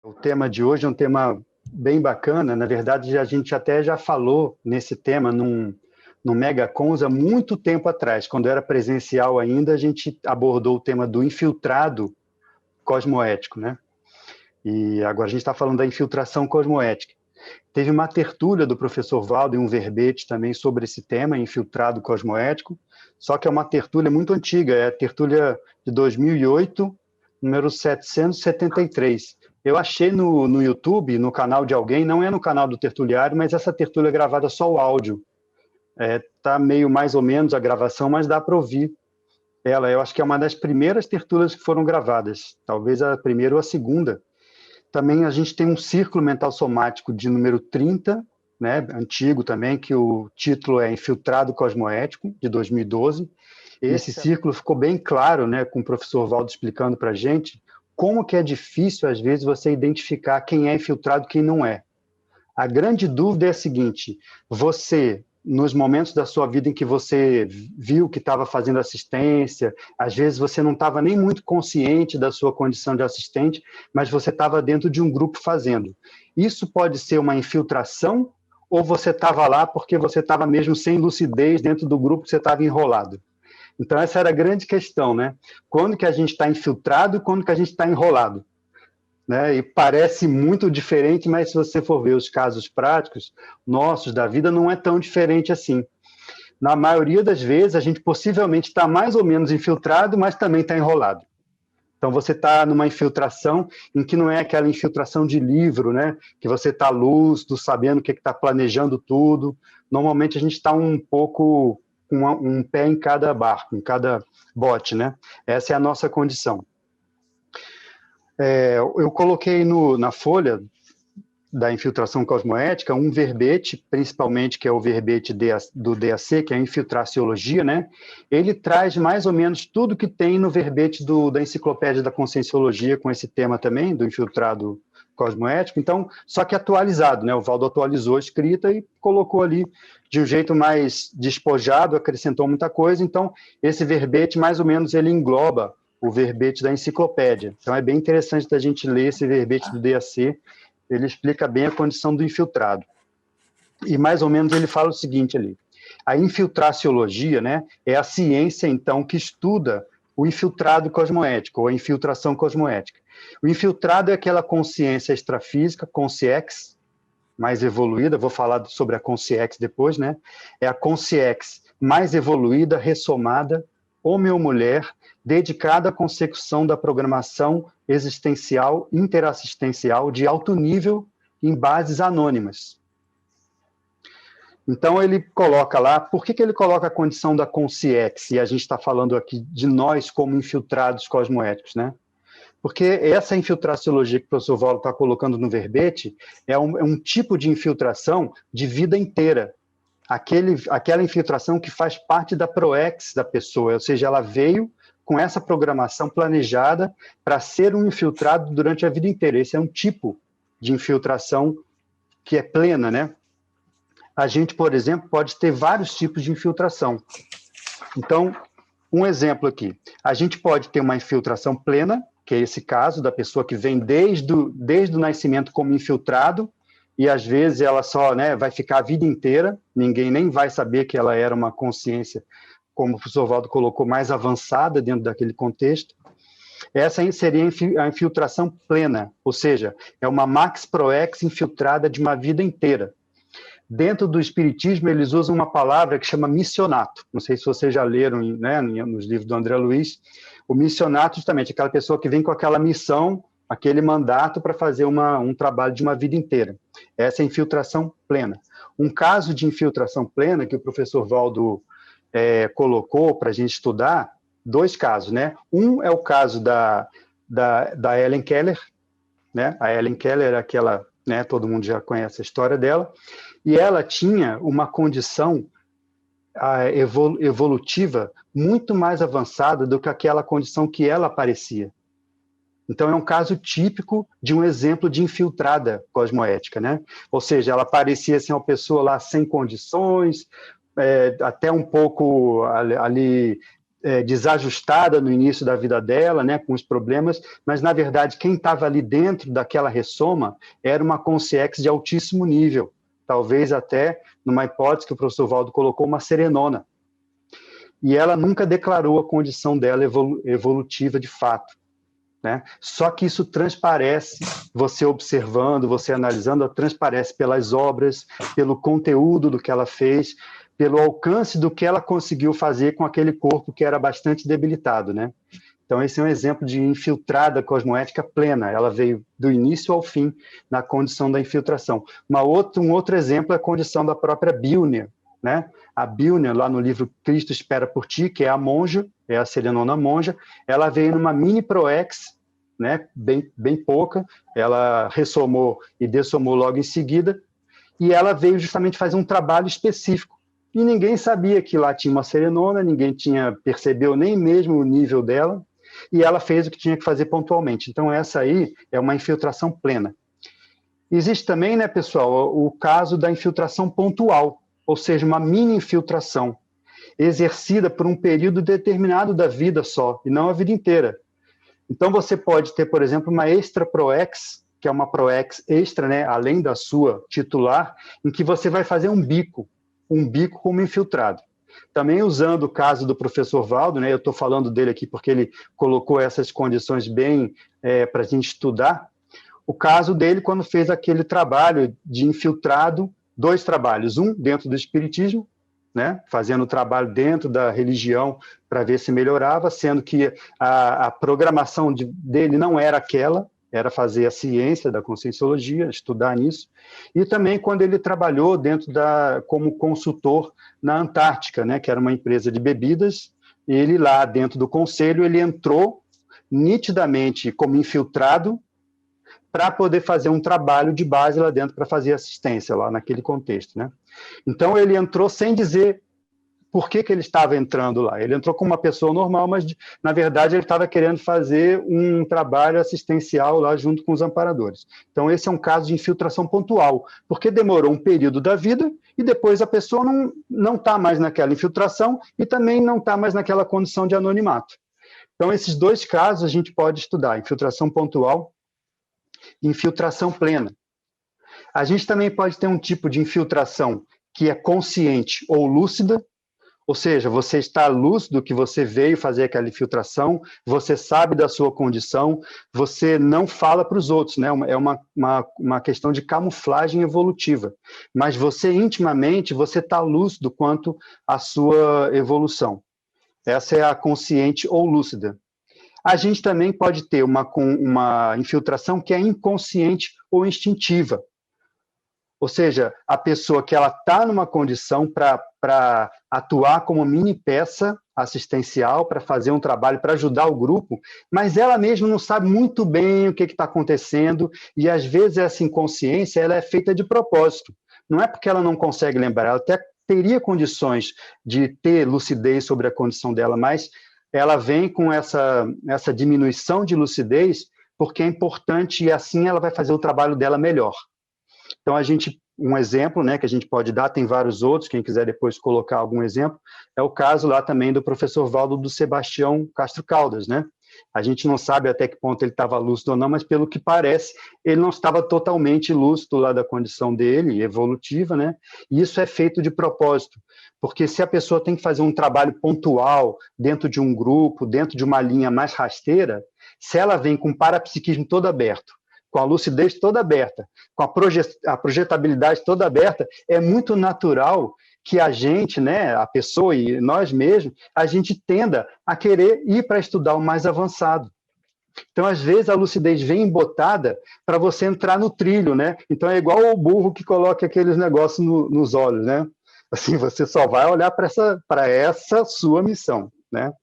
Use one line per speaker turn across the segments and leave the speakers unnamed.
O tema de hoje é um tema bem bacana. Na verdade, a gente até já falou nesse tema no MegaCons há muito tempo atrás. Quando era presencial ainda, a gente abordou o tema do infiltrado cosmoético, né? E agora a gente está falando da infiltração cosmoética. Teve uma tertúlia do professor Valdo e um verbete também sobre esse tema, infiltrado cosmoético, só que é uma tertúlia muito antiga, é a tertúlia de 2008, número 773. Eu achei no YouTube, no canal de alguém, não é no canal do tertuliário, mas essa tertúlia é gravada só o áudio. Tá meio mais ou menos a gravação, mas dá para ouvir ela. Eu acho que é uma das primeiras tertúlias que foram gravadas, talvez a primeira ou a segunda. Também a gente tem um círculo mental somático de número 30, né, antigo também, que o título é Infiltrado Cosmoético, de 2012. Esse círculo ficou bem claro, né, com o professor Valdo explicando para a gente como que é difícil, às vezes, você identificar quem é infiltrado e quem não é. A grande dúvida é a seguinte: você, nos momentos da sua vida em que você viu que estava fazendo assistência, às vezes você não estava nem muito consciente da sua condição de assistente, mas você estava dentro de um grupo fazendo. Isso pode ser uma infiltração ou você estava lá porque você estava mesmo sem lucidez dentro do grupo que você estava enrolado? Então essa era a grande questão, né? Quando que a gente está infiltrado e quando que a gente está enrolado? Né? E parece muito diferente, mas se você for ver os casos práticos nossos da vida, não é tão diferente assim. Na maioria das vezes, a gente possivelmente está mais ou menos infiltrado, mas também está enrolado. Então, você está numa infiltração em que não é aquela infiltração de livro, né? Que você está lúcido, sabendo o que está planejando tudo. Normalmente, a gente está um pouco com um pé em cada barco, em cada bote, né? Essa é a nossa condição. Eu coloquei na folha da infiltração cosmoética um verbete, principalmente, que é o verbete do DAC, que é a infiltraciologia, né? Ele traz mais ou menos tudo que tem no verbete da Enciclopédia da Conscienciologia, com esse tema também, do infiltrado cosmoético, então, só que atualizado, né? O Valdo atualizou a escrita e colocou ali de um jeito mais despojado, acrescentou muita coisa, então, esse verbete, mais ou menos, ele engloba o verbete da enciclopédia. Então, é bem interessante da gente ler esse verbete do DAC, ele explica bem a condição do infiltrado. E, mais ou menos, ele fala o seguinte ali: a infiltraciologia, né, é a ciência, então, que estuda o infiltrado cosmoético, ou a infiltração cosmoética. O infiltrado é aquela consciência extrafísica, consciex, mais evoluída, vou falar sobre a consciex depois, né? É a consciex mais evoluída, ressomada, homem ou mulher, dedicada à consecução da programação existencial, interassistencial de alto nível em bases anônimas. Então, ele coloca lá, por que ele coloca a condição da consciex? E a gente está falando aqui de nós como infiltrados cosmoéticos, né? Porque essa infiltraciologia que o professor Valdo está colocando no verbete é um tipo de infiltração de vida inteira. Aquela infiltração que faz parte da proex da pessoa, ou seja, ela veio com essa programação planejada para ser um infiltrado durante a vida inteira. Esse é um tipo de infiltração que é plena, né? A gente, por exemplo, pode ter vários tipos de infiltração. Então, um exemplo aqui. A gente pode ter uma infiltração plena, que é esse caso da pessoa que vem desde o nascimento como infiltrado, e às vezes ela só, né, vai ficar a vida inteira, ninguém nem vai saber que ela era uma consciência, como o professor Valdo colocou, mais avançada dentro daquele contexto. Essa seria a infiltração plena, ou seja, é uma max proex infiltrada de uma vida inteira. Dentro do espiritismo, eles usam uma palavra que chama missionato. Não sei se vocês já leram, né, nos livros do André Luiz. O missionato, justamente, aquela pessoa que vem com aquela missão, aquele mandato para fazer um trabalho de uma vida inteira. Essa é a infiltração plena. Um caso de infiltração plena que o professor Valdo colocou para a gente estudar, dois casos, né? Um é o caso da Helen Keller, né? A Helen Keller é aquela, né, todo mundo já conhece a história dela, e ela tinha uma condição evolutiva muito mais avançada do que aquela condição que ela aparecia. Então, é um caso típico de um exemplo de infiltrada cosmoética, né? Ou seja, ela parecia ser uma pessoa lá sem condições, até um pouco ali desajustada no início da vida dela, né, com os problemas, mas, na verdade, quem estava ali dentro daquela ressoma era uma consciência de altíssimo nível, talvez até, numa hipótese que o professor Valdo colocou, uma serenona. E ela nunca declarou a condição dela evolutiva de fato, né? Só que isso transparece, você observando, você analisando, transparece pelas obras, pelo conteúdo do que ela fez, pelo alcance do que ela conseguiu fazer com aquele corpo que era bastante debilitado, né? Então, esse é um exemplo de infiltrada cosmoética plena. Ela veio do início ao fim na condição da infiltração. Um outro exemplo é a condição da própria Bílnia, né? A Bílnia, lá no livro Cristo Espera por Ti, que é a monja, é a serenona monja, ela veio numa mini proex, né? Bem pouca, ela ressomou e dessomou logo em seguida, e ela veio justamente fazer um trabalho específico. E ninguém sabia que lá tinha uma serenona, ninguém percebeu nem mesmo o nível dela, e ela fez o que tinha que fazer pontualmente. Então, essa aí é uma infiltração plena. Existe também, né, pessoal, o caso da infiltração pontual, ou seja, uma mini infiltração, exercida por um período determinado da vida só, e não a vida inteira. Então, você pode ter, por exemplo, uma extra proex, que é uma proex extra, né, além da sua titular, em que você vai fazer um bico como infiltrado. Também usando o caso do professor Valdo, né, eu estou falando dele aqui porque ele colocou essas condições bem para a gente estudar, o caso dele quando fez aquele trabalho de infiltrado, 2 trabalhos, um dentro do espiritismo, né, fazendo o trabalho dentro da religião para ver se melhorava, sendo que a programação dele não era aquela, era fazer a ciência da conscienciologia, estudar nisso, e também quando ele trabalhou como consultor na Antártica, né, que era uma empresa de bebidas, ele lá dentro do conselho, ele entrou nitidamente como infiltrado para poder fazer um trabalho de base lá dentro para fazer assistência lá naquele contexto, né? Então ele entrou sem dizer por que ele estava entrando lá. Ele entrou como uma pessoa normal, mas, na verdade, ele estava querendo fazer um trabalho assistencial lá junto com os amparadores. Então, esse é um caso de infiltração pontual, porque demorou um período da vida e depois a pessoa não está mais naquela infiltração e também não está mais naquela condição de anonimato. Então, esses 2 casos a gente pode estudar, infiltração pontual e infiltração plena. A gente também pode ter um tipo de infiltração que é consciente ou lúcida, ou seja, você está lúcido que você veio fazer aquela infiltração, você sabe da sua condição, você não fala para os outros, né? É uma questão de camuflagem evolutiva, mas você intimamente, você está lúcido quanto à sua evolução. Essa é a consciente ou lúcida. A gente também pode ter uma infiltração que é inconsciente ou instintiva, ou seja, a pessoa que ela está numa condição para atuar como mini peça assistencial, para fazer um trabalho, para ajudar o grupo, mas ela mesma não sabe muito bem o que está acontecendo, e às vezes essa inconsciência ela é feita de propósito. Não é porque ela não consegue lembrar, ela até teria condições de ter lucidez sobre a condição dela, mas ela vem com essa diminuição de lucidez porque é importante e assim ela vai fazer o trabalho dela melhor. Então, um exemplo, né, que a gente pode dar, tem vários outros, quem quiser depois colocar algum exemplo, é o caso lá também do professor Valdo do Sebastião Castro Caldas, né? A gente não sabe até que ponto ele estava lúcido ou não, mas pelo que parece, ele não estava totalmente lúcido lá da condição dele, evolutiva, né? E isso é feito de propósito, porque se a pessoa tem que fazer um trabalho pontual dentro de um grupo, dentro de uma linha mais rasteira, se ela vem com o parapsiquismo todo aberto, com a lucidez toda aberta, com a projetabilidade toda aberta, é muito natural que a gente, né, a pessoa e nós mesmos, a gente tenda a querer ir para estudar o mais avançado. Então, às vezes, a lucidez vem embotada para você entrar no trilho, né? Então, é igual o burro que coloca aqueles negócios nos olhos, né? Assim, você só vai olhar para essa sua missão, né?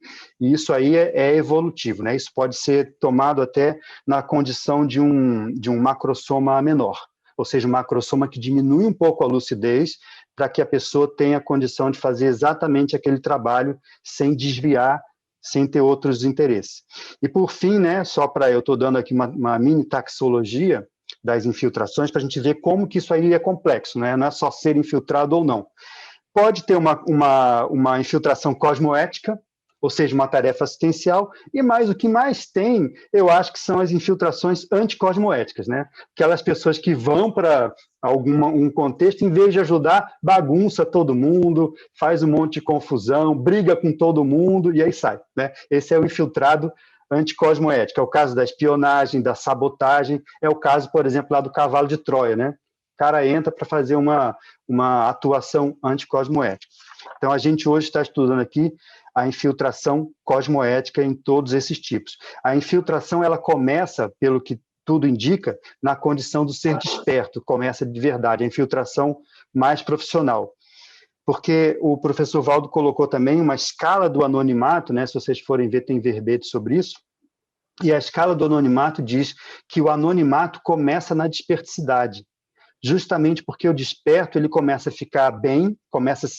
E isso aí é evolutivo, né? Isso pode ser tomado até na condição de um macrosoma menor, ou seja, um macrosoma que diminui um pouco a lucidez para que a pessoa tenha a condição de fazer exatamente aquele trabalho sem desviar, sem ter outros interesses. E por fim, né, eu estou dando aqui uma mini taxologia das infiltrações para a gente ver como que isso aí é complexo, né? Não é só ser infiltrado ou não. Pode ter uma infiltração cosmoética, ou seja, uma tarefa assistencial, e mais o que mais tem, eu acho que são as infiltrações anticosmoéticas, né? Aquelas pessoas que vão para um contexto, em vez de ajudar, bagunça todo mundo, faz um monte de confusão, briga com todo mundo, e aí sai, né? Esse é o infiltrado anticosmoético, é o caso da espionagem, da sabotagem, é o caso, por exemplo, lá do cavalo de Troia, né? O cara entra para fazer uma atuação anticosmoética. Então, a gente hoje está estudando aqui a infiltração cosmoética em todos esses tipos. A infiltração, ela começa, pelo que tudo indica, na condição do ser desperto, começa de verdade, a infiltração mais profissional. Porque o professor Valdo colocou também uma escala do anonimato, né? Se vocês forem ver, tem verbete sobre isso, e a escala do anonimato diz que o anonimato começa na desperticidade, justamente porque o desperto ele começa a ficar bem, começa a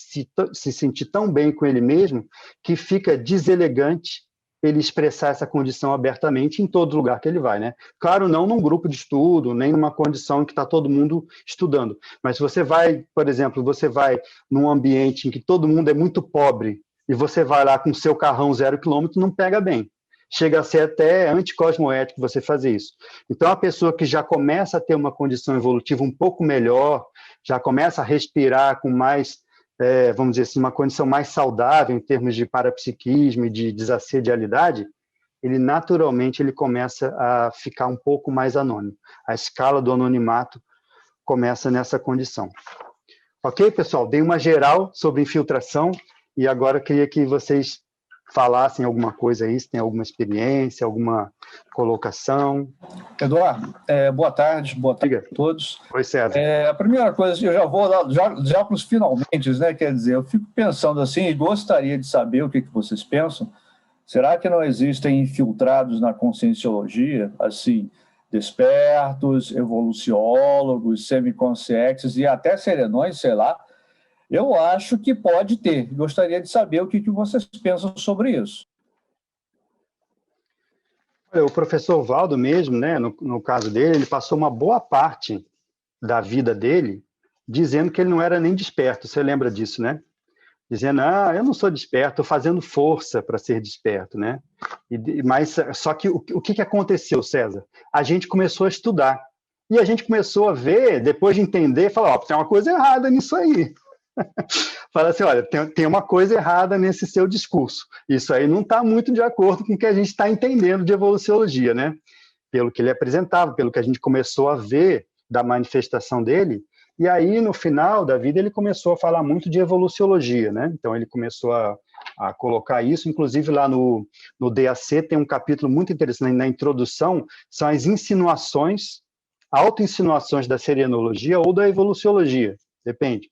se sentir tão bem com ele mesmo, que fica deselegante ele expressar essa condição abertamente em todo lugar que ele vai, né? Claro, não num grupo de estudo, nem numa condição em que está todo mundo estudando, mas se você vai, por exemplo, você vai num ambiente em que todo mundo é muito pobre e você vai lá com seu carrão 0 km, não pega bem. Chega a ser até anticosmoético você fazer isso. Então, a pessoa que já começa a ter uma condição evolutiva um pouco melhor, já começa a respirar com mais, vamos dizer assim, uma condição mais saudável em termos de parapsiquismo e de desassedialidade, ele naturalmente ele começa a ficar um pouco mais anônimo. A escala do anonimato começa nessa condição. Ok, pessoal? Dei uma geral sobre infiltração e agora eu queria que vocês falassem alguma coisa aí, se tem alguma experiência, alguma colocação.
Eduardo, boa tarde a todos.
Oi, César.
A primeira coisa, eu já vou já para os finalmente, né? Quer dizer, eu fico pensando assim e gostaria de saber o que vocês pensam. Será que não existem infiltrados na conscienciologia, assim, despertos, evoluciólogos, semiconscientes e até serenões, sei lá? Eu acho que pode ter. Gostaria de saber o que vocês pensam sobre isso.
O professor Valdo mesmo, né, no caso dele, ele passou uma boa parte da vida dele dizendo que ele não era nem desperto. Você lembra disso, né? Dizendo, eu não sou desperto, estou fazendo força para ser desperto, né? Mas só que o que aconteceu, César? A gente começou a estudar. E a gente começou a ver, depois de entender, falar, tem uma coisa errada nisso aí. Fala assim, olha, tem uma coisa errada nesse seu discurso. Isso aí não está muito de acordo com o que a gente está entendendo de evoluciologia, né? Pelo que ele apresentava, pelo que a gente começou a ver da manifestação dele. E aí, no final da vida, ele começou a falar muito de evoluciologia, né? Então, ele começou a colocar isso, inclusive lá no DAC tem um capítulo muito interessante, na introdução, são as insinuações, auto-insinuações da serenologia ou da evoluciologia, depende.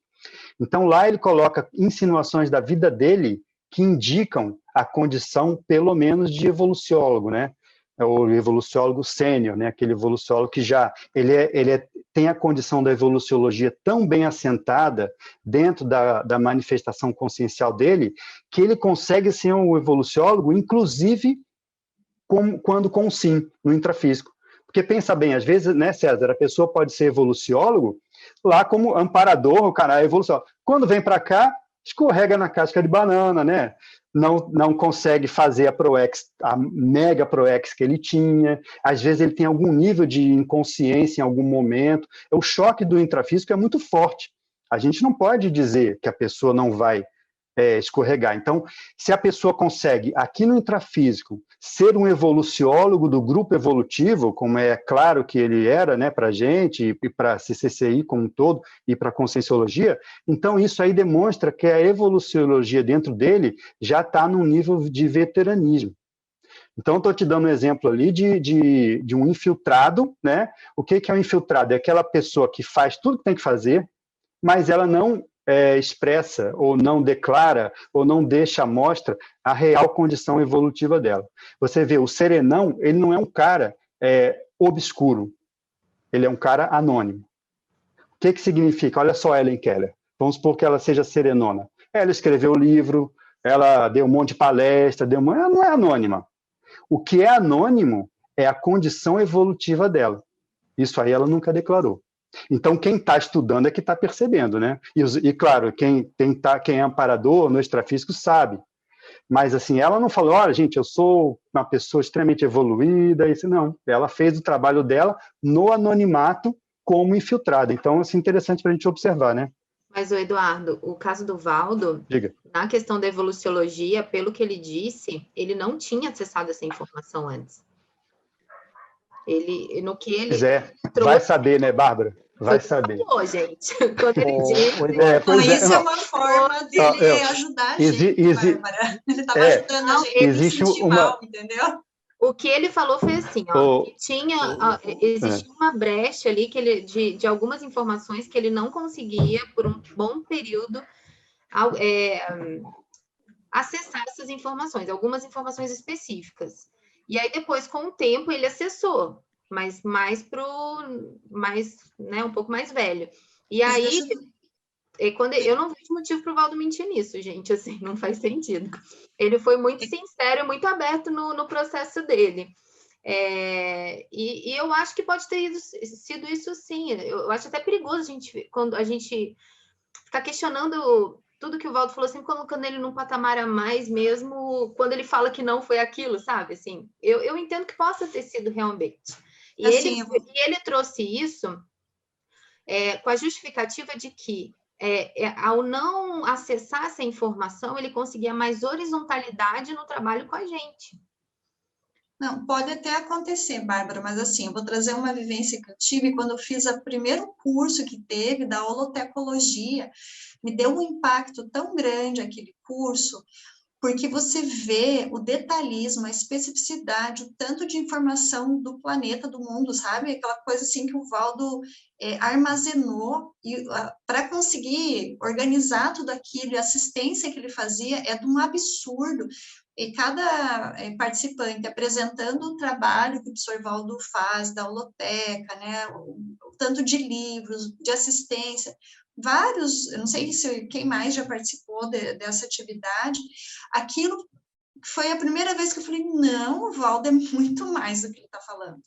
Então, lá ele coloca insinuações da vida dele que indicam a condição, pelo menos, de evoluciólogo, né? O evoluciólogo sênior, né? Aquele evoluciólogo que já tem a condição da evoluciologia tão bem assentada dentro da manifestação consciencial dele, que ele consegue ser um evoluciólogo, inclusive quando com sim, no intrafísico. Porque pensa bem, às vezes, né, César, a pessoa pode ser evoluciólogo lá como amparador, o cara é evoluciólogo. Quando vem para cá, escorrega na casca de banana, né? Não consegue fazer a mega ProEx que ele tinha, às vezes ele tem algum nível de inconsciência em algum momento, o choque do intrafísico é muito forte, a gente não pode dizer que a pessoa não vai escorregar. Então, se a pessoa consegue, aqui no intrafísico, ser um evoluciólogo do grupo evolutivo, como é claro que ele era, né, para a gente, e para a CCCI como um todo, e para a Conscienciologia, então isso aí demonstra que a evoluciologia dentro dele já está num nível de veteranismo. Então, estou te dando um exemplo ali de um infiltrado, né? O que é um infiltrado? É aquela pessoa que faz tudo que tem que fazer, mas ela não expressa, ou não declara, ou não deixa à mostra a real condição evolutiva dela. Você vê, o serenão, ele não é um cara obscuro, ele é um cara anônimo. O que significa? Olha só Helen Keller, vamos supor que ela seja serenona. Ela escreveu livro, ela deu um monte de palestra, ela não é anônima. O que é anônimo é a condição evolutiva dela. Isso aí ela nunca declarou. Então, quem está estudando é que está percebendo, né? E claro, quem é amparador no extrafísico sabe. Mas, assim, ela não falou, olha, gente, eu sou uma pessoa extremamente evoluída, isso não. Ela fez o trabalho dela no anonimato como infiltrada. Então, assim, interessante para a gente observar, né?
Mas, o Eduardo, o caso do Valdo,
Diga.
na questão da evoluciologia, pelo que ele disse, ele não tinha acessado essa informação antes. No que ele
trouxe, vai saber, né, Bárbara? Vai saber.
Falou, gente. Quando ele disse...
Isso é uma forma dele ajudar a gente, Bárbara. Ele estava ajudando a gente a incentivar, entendeu?
O que ele falou foi assim, ó, que existia uma brecha ali que ele, de algumas informações que ele não conseguia, por um bom período, acessar essas informações, algumas informações específicas. E aí, depois, com o tempo, ele acessou, mas né, um pouco mais velho. E aí, eu não vejo motivo para o Valdo mentir nisso, gente, assim, não faz sentido. Ele foi muito sincero, muito aberto no processo dele. E eu acho que pode ter sido isso, sim. Eu acho até perigoso quando a gente ficar questionando tudo que o Valdo falou, sempre colocando ele num patamar a mais, mesmo quando ele fala que não foi aquilo, sabe? Assim, eu entendo que possa ter sido realmente. E assim, ele trouxe isso com a justificativa de que, ao não acessar essa informação, ele conseguia mais horizontalidade no trabalho com a gente.
Não, pode até acontecer, Bárbara, mas assim, eu vou trazer uma vivência que eu tive quando eu fiz o primeiro curso que teve da holotecologia. Me deu um impacto tão grande aquele curso, porque você vê o detalhismo, a especificidade, o tanto de informação do planeta, do mundo, sabe? Aquela coisa assim que o Valdo armazenou, e para conseguir organizar tudo aquilo, e a assistência que ele fazia é de um absurdo. E cada participante apresentando o trabalho que o professor Valdo faz, da holoteca, né? O tanto de livros, de assistência, vários, eu não sei quem mais já participou dessa atividade, aquilo foi a primeira vez que eu falei, não, o Valdo é muito mais do que ele está falando.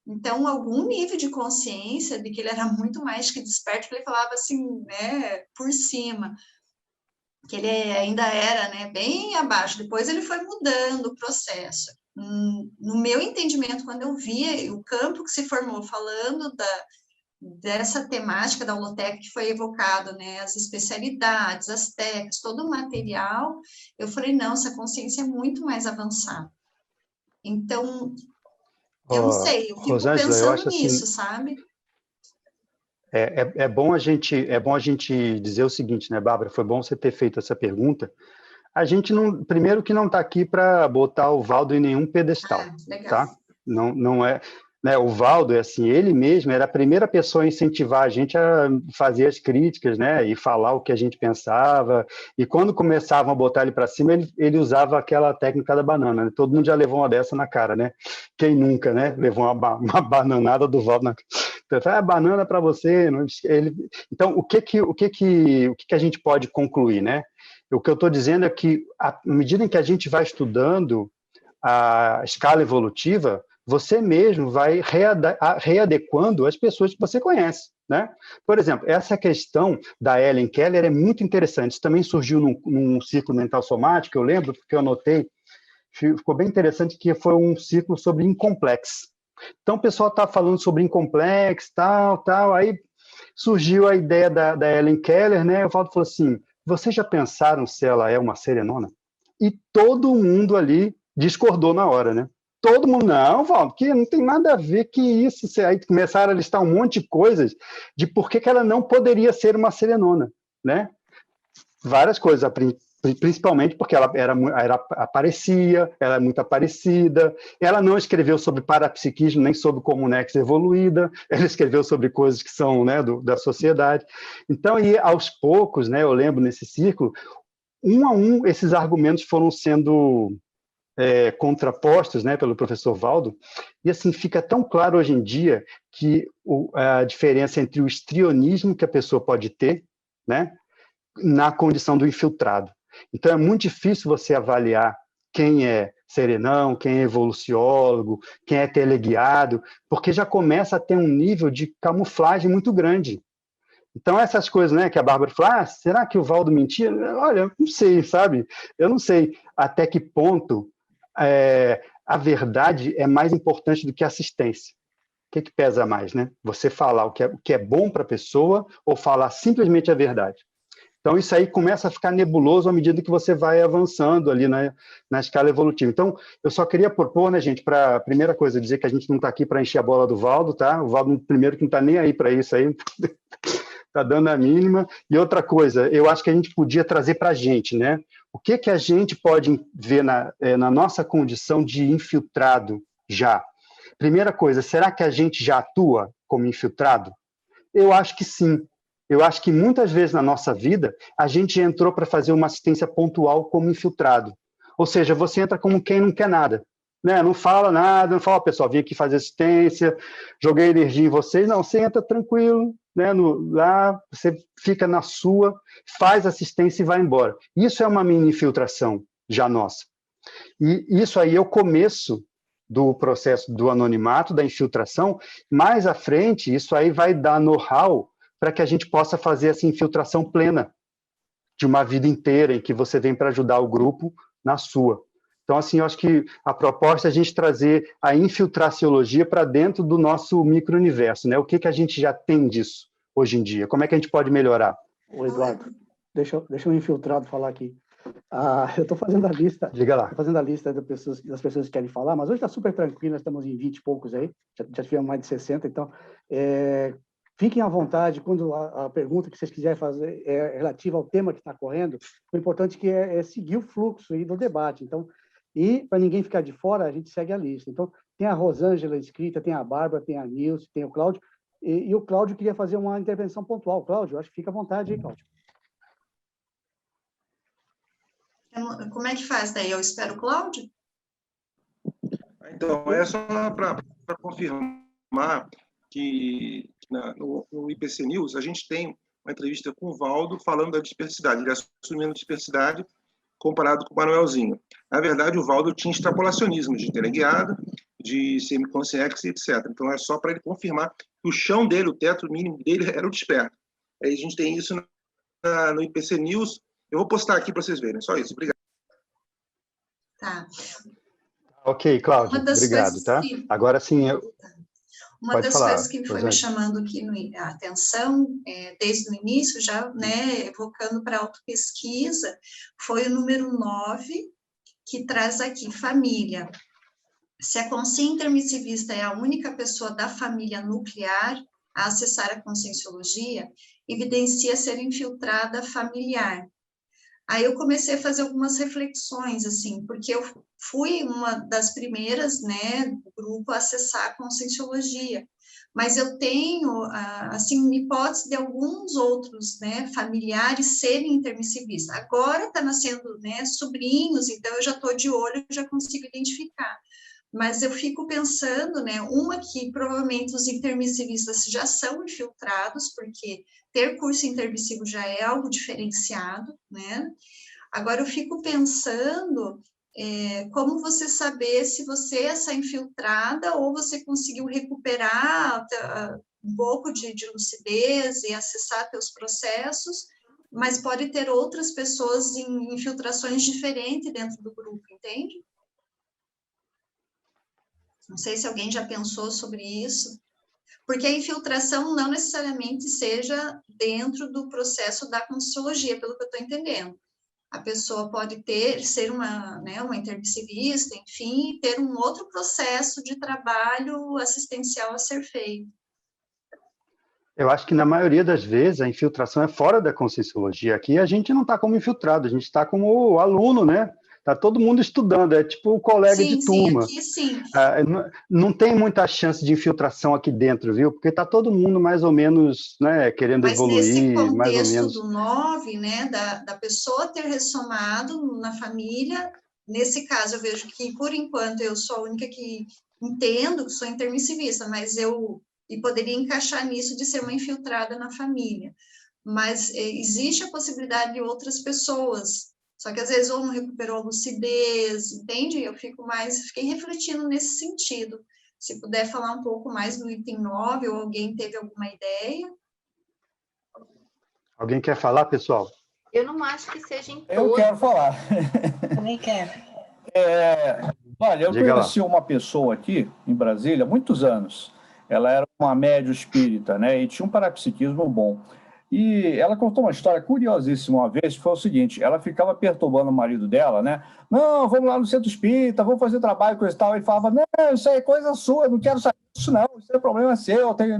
Então, algum nível de consciência de que ele era muito mais que desperto, que ele falava assim, né, por cima, que ele ainda era, né, bem abaixo. Depois ele foi mudando o processo. No meu entendimento, quando eu via o campo que se formou falando dessa temática da holoteca que foi evocado, né, as especialidades, as técnicas, todo o material, eu falei, não, essa consciência é muito mais avançada. Então, eu não sei, eu fico
Rosângela,
pensando nisso, assim, sabe?
É bom a gente dizer o seguinte, né, Bárbara? Foi bom você ter feito essa pergunta. A gente não, primeiro que não está aqui para botar o Valdo em nenhum pedestal, tá? Não é, né? O Valdo, assim, ele mesmo era a primeira pessoa a incentivar a gente a fazer as críticas, né? E falar o que a gente pensava. E quando começavam a botar ele para cima, ele usava aquela técnica da banana. Né? Todo mundo já levou uma dessa na cara, né? Quem nunca, né? Levou uma bananada do Valdo na cara. Então, banana para você. Não, então, o que a gente pode concluir, né? O que eu estou dizendo é que, à medida em que a gente vai estudando a escala evolutiva, você mesmo vai readequando as pessoas que você conhece, né? Por exemplo, essa questão da Helen Keller é muito interessante. Isso também surgiu num ciclo mental somático, eu lembro, porque eu anotei, ficou bem interessante, que foi um ciclo sobre incomplex. Então, o pessoal está falando sobre incomplex, tal, aí surgiu a ideia da Helen Keller, né? O Valdo falou assim, vocês já pensaram se ela é uma serenona? E todo mundo ali discordou na hora, né? Todo mundo, não, Valdo, que não tem nada a ver que isso. Aí começaram a listar um monte de coisas de por que ela não poderia ser uma serenona, né? Várias coisas, principalmente porque ela aparecia, ela é muito aparecida, ela não escreveu sobre parapsiquismo, nem sobre comunex evoluída, ela escreveu sobre coisas que são, né, da sociedade. Então, e aos poucos, né, eu lembro nesse círculo, um a um, esses argumentos foram sendo contrapostos, né, pelo professor Valdo, e assim, fica tão claro hoje em dia que a diferença entre o histrionismo que a pessoa pode ter, né, na condição do infiltrado. Então, é muito difícil você avaliar quem é serenão, quem é evoluciólogo, quem é teleguiado, porque já começa a ter um nível de camuflagem muito grande. Então, essas coisas, né, que a Bárbara falou, será que o Valdo mentia? Olha, não sei, sabe? Eu não sei até que ponto a verdade é mais importante do que a assistência. O que pesa mais, né? Você falar o que é bom para a pessoa ou falar simplesmente a verdade? Então, isso aí começa a ficar nebuloso à medida que você vai avançando ali na escala evolutiva. Então, eu só queria propor, né, gente, para a primeira coisa, dizer que a gente não está aqui para encher a bola do Valdo, tá? O Valdo, primeiro, que não está nem aí para isso aí, está dando a mínima. E outra coisa, eu acho que a gente podia trazer para a gente, né? O que a gente pode ver na nossa condição de infiltrado já? Primeira coisa, será que a gente já atua como infiltrado? Eu acho que sim. Eu acho que muitas vezes na nossa vida, a gente entrou para fazer uma assistência pontual como infiltrado. Ou seja, você entra como quem não quer nada. Né? Não fala nada, não fala, pessoal, vim aqui fazer assistência, joguei energia em vocês. Não, você entra tranquilo, né? Lá você fica na sua, faz assistência e vai embora. Isso é uma mini infiltração já nossa. E isso aí é o começo do processo do anonimato, da infiltração. Mais à frente, isso aí vai dar know-how para que a gente possa fazer essa infiltração plena de uma vida inteira, em que você vem para ajudar o grupo na sua. Então, assim, eu acho que a proposta é a gente trazer a infiltraciologia para dentro do nosso micro-universo, né? O que a gente já tem disso hoje em dia? Como é que a gente pode melhorar?
Ô, Eduardo, deixa o infiltrado falar aqui. Eu estou fazendo a lista.
Diga lá.
Estou fazendo a lista das pessoas que querem falar, mas hoje está super tranquilo, nós estamos em 20 e poucos aí, já tivemos mais de 60, então fiquem à vontade quando a pergunta que vocês quiserem fazer é relativa ao tema que está correndo. O importante que é seguir o fluxo aí do debate. Então, e para ninguém ficar de fora, a gente segue a lista. Então, tem a Rosângela escrita, tem a Bárbara, tem a Nilce, tem o Cláudio, e o Cláudio queria fazer uma intervenção pontual. Cláudio, acho que fica à vontade aí, Cláudio.
Como é que faz daí? Eu espero o Cláudio?
Então, é só para confirmar que no IPC News a gente tem uma entrevista com o Valdo falando da dispersidade, ele assumindo a dispersidade comparado com o Manuelzinho. Na verdade, o Valdo tinha extrapolacionismo de teleguiado, de semiconsciência, etc. Então, é só para ele confirmar que o chão dele, o teto mínimo dele, era o desperto. Aí a gente tem isso no IPC News. Eu vou postar aqui para vocês verem. Só isso. Obrigado.
Tá.
Ok, Cláudio. Obrigado, tá? Agora sim,
Uma das coisas que foi me chamando aqui a atenção, desde o início, já, né, evocando para a autopesquisa, foi o número 9, que traz aqui família. Se a consciência intermissivista é a única pessoa da família nuclear a acessar a conscienciologia, evidencia ser infiltrada familiar. Aí eu comecei a fazer algumas reflexões, assim, porque eu fui uma das primeiras, né, do grupo a acessar a conscienciologia, mas eu tenho, assim, uma hipótese de alguns outros, né, familiares serem intermissivistas. Agora está nascendo, né, sobrinhos, então eu já estou de olho, já consigo identificar. Mas eu fico pensando, né, uma que provavelmente os intermissivistas já são infiltrados, porque ter curso intermissivo já é algo diferenciado, né? Agora eu fico pensando como você saber se você é essa infiltrada ou você conseguiu recuperar um pouco de lucidez e acessar teus processos, mas pode ter outras pessoas em infiltrações diferentes dentro do grupo, entende? Não sei se alguém já pensou sobre isso, porque a infiltração não necessariamente seja dentro do processo da conscienciologia, pelo que eu estou entendendo. A pessoa pode ser uma intermissivista, enfim, ter um outro processo de trabalho assistencial a ser feito.
Eu acho que na maioria das vezes a infiltração é fora da conscienciologia. Aqui a gente não está como infiltrado, a gente está como aluno, né? Está todo mundo estudando, é tipo o colega de turma.
Sim, aqui sim.
Não tem muita chance de infiltração aqui dentro, viu? Porque está todo mundo mais ou menos, né, querendo evoluir, mais ou menos.
Mas nesse contexto do 9, né, da pessoa ter ressomado na família, nesse caso eu vejo que, por enquanto, eu sou a única que entendo que sou intermissivista, mas e poderia encaixar nisso de ser uma infiltrada na família. Mas existe a possibilidade de outras pessoas, só que às vezes ou não recuperou a lucidez, entende? Eu fiquei refletindo nesse sentido. Se puder falar um pouco mais no item 9, ou alguém teve alguma ideia.
Alguém quer falar, pessoal?
Eu não acho que seja em
Eu
todos.
quero falar.
Também quero.
Olha, eu
Diga lá.
conheci uma pessoa aqui em Brasília há muitos anos. Ela era uma médium espírita, né? E tinha um parapsiquismo bom. E ela contou uma história curiosíssima uma vez, que foi o seguinte: ela ficava perturbando o marido dela, né? Não, vamos lá no centro espírita, vamos fazer trabalho, coisa e tal. Ele falava: não, isso aí é coisa sua, eu não quero saber disso, não, isso é problema seu, eu tenho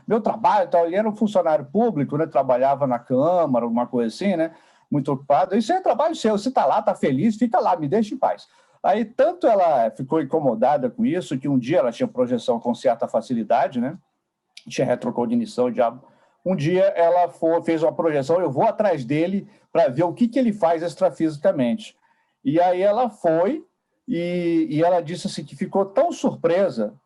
meu trabalho e tal. Ele era um funcionário público, né? Trabalhava na Câmara, alguma coisa assim, né? Muito ocupado. Isso é trabalho seu, você está lá, está feliz, fica lá, me deixa em paz. Aí, tanto ela ficou incomodada com isso, que um dia ela tinha projeção com certa facilidade, né? Tinha retrocognição, diabo. Um dia ela fez uma projeção, eu vou atrás dele para ver o que ele faz extrafisicamente. E aí ela foi e ela disse assim, que ficou tão surpresa,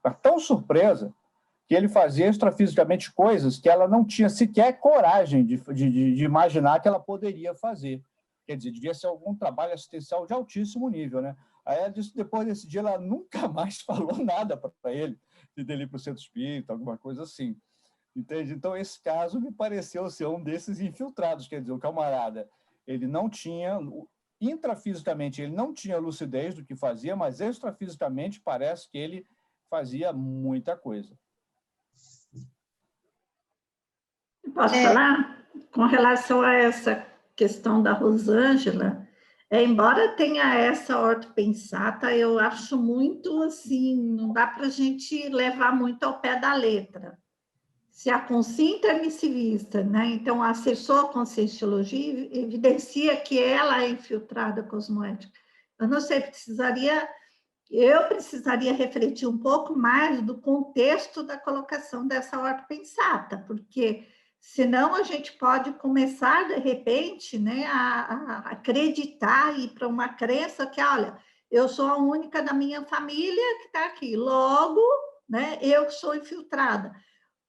que ele fazia extrafisicamente coisas que ela não tinha sequer coragem de imaginar que ela poderia fazer. Quer dizer, devia ser algum trabalho assistencial de altíssimo nível, né? Aí ela disse que depois desse dia ela nunca mais falou nada para ele, de ele ir para o centro espírita, alguma coisa assim. Entende? Então, esse caso me pareceu ser um desses infiltrados, quer dizer, o camarada, ele não tinha, intrafisicamente, ele não tinha lucidez do que fazia, mas extrafisicamente parece que ele fazia muita coisa.
Posso falar? Com relação a essa questão da Rosângela, embora tenha essa ortopensata, eu acho muito assim, não dá para a gente levar muito ao pé da letra. Se a consciência intermissivista, né, então acessou a conscienciologia, evidencia que ela é infiltrada cosmoética. Eu não sei, eu precisaria refletir um pouco mais do contexto da colocação dessa ortopensata, porque senão a gente pode começar, de repente, né, a acreditar e ir para uma crença que, olha, eu sou a única da minha família que está aqui, logo, né, eu sou infiltrada.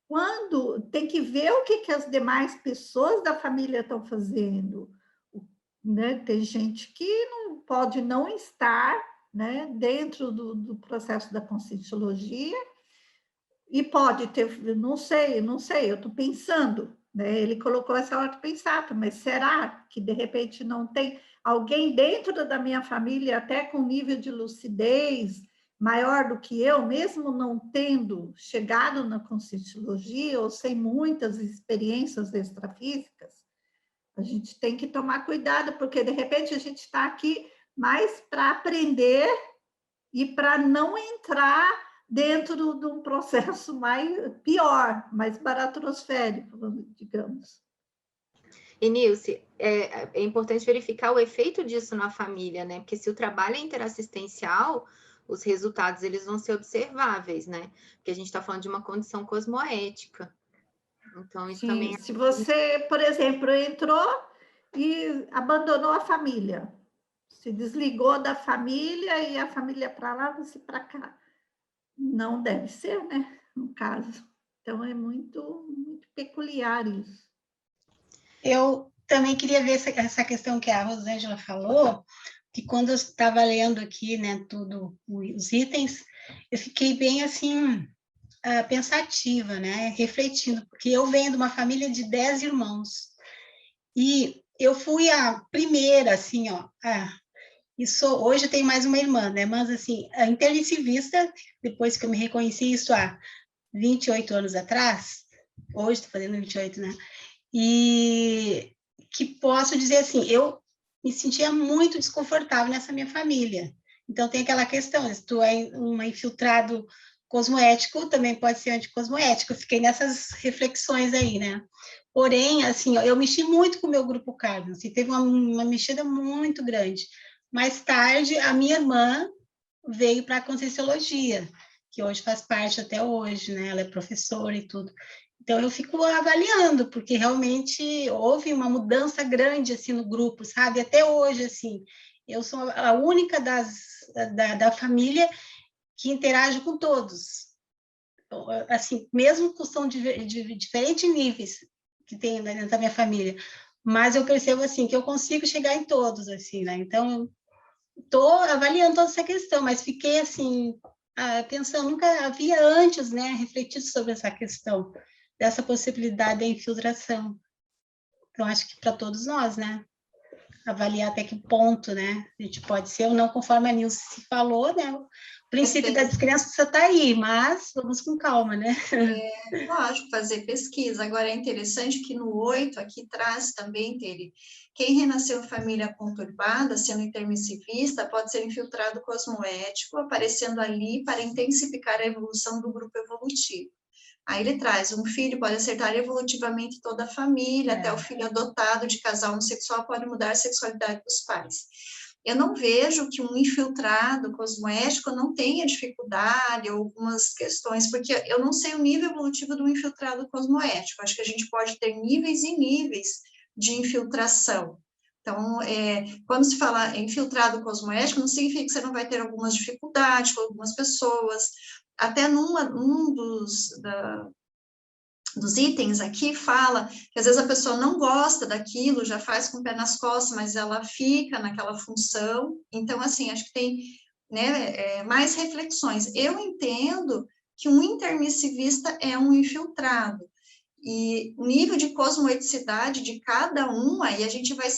Quando tem que ver o que as demais pessoas da família estão fazendo, né? Tem gente que não pode não estar, né, dentro do processo da conscienciologia e pode ter, não sei, eu estou pensando, né? Ele colocou essa ortopensata, mas será que de repente não tem alguém dentro da minha família até com nível de lucidez maior do que eu, mesmo não tendo chegado na conscienciologia ou sem muitas experiências extrafísicas? A gente tem que tomar cuidado, porque de repente a gente está aqui mais para aprender e para não entrar dentro de um processo pior, mais baratrosférico, digamos.
E, Nilce, é importante verificar o efeito disso na família, né? Porque se o trabalho é interassistencial, os resultados eles vão ser observáveis, né? Porque a gente está falando de uma condição cosmoética. Então, isso também...
Se você, por exemplo, entrou e abandonou a família, se desligou da família e a família para lá, você para cá. Não deve ser, né? No caso. Então, é muito, muito peculiar isso.
Eu também queria ver essa questão que a Rosângela falou, que quando eu estava lendo aqui, né, tudo, os itens, eu fiquei bem, assim, pensativa, né, refletindo, porque eu venho de uma família de 10 irmãos, e eu fui a primeira, assim, ó, hoje eu tenho mais uma irmã, né, mas, assim, a intermissivista, depois que eu me reconheci isso há 28 anos atrás, hoje estou fazendo 28, né, e que posso dizer assim, eu me sentia muito desconfortável nessa minha família. Então, tem aquela questão, se tu é um infiltrado cosmoético, também pode ser anticosmoético. Eu fiquei nessas reflexões aí, né? Porém, assim, eu mexi muito com o meu grupo Cardinal, assim, teve uma mexida muito grande. Mais tarde, a minha irmã veio para a Conscienciologia, que hoje faz parte até hoje, né? Ela é professora e tudo. Então, eu fico avaliando, porque realmente houve uma mudança grande, assim, no grupo, sabe? Até hoje, assim, eu sou a única da família que interage com todos. Assim, mesmo que são de diferentes níveis que tem dentro da minha família, mas eu percebo, assim, que eu consigo chegar em todos, assim, né? Então, estou avaliando toda essa questão, mas fiquei, assim, pensando, nunca havia antes, né, refletido sobre essa questão, dessa possibilidade da infiltração. Então, acho que para todos nós, né? Avaliar até que ponto, né? A gente pode ser ou não, conforme a Nilce se falou, né? O princípio da descrença está aí, mas vamos com calma, né?
Lógico, fazer pesquisa. Agora, é interessante que no 8, aqui traz também, Tere, quem renasceu em família conturbada, sendo intermissivista, pode ser infiltrado cosmoético, aparecendo ali para intensificar a evolução do grupo evolutivo. Aí ele traz, um filho pode acertar evolutivamente toda a família, até o filho adotado de casal homossexual pode mudar a sexualidade dos pais. Eu não vejo que um infiltrado cosmoético não tenha dificuldade ou algumas questões, porque eu não sei o nível evolutivo do infiltrado cosmoético. Acho que a gente pode ter níveis e níveis de infiltração. Então, quando se fala infiltrado cosmoético, não significa que você não vai ter algumas dificuldades com algumas pessoas. Até dos itens aqui fala que às vezes a pessoa não gosta daquilo, já faz com o pé nas costas, mas ela fica naquela função. Então, assim, acho que tem, né, mais reflexões. Eu entendo que um intermissivista é um infiltrado, e o nível de cosmoeticidade de cada um, aí a gente vai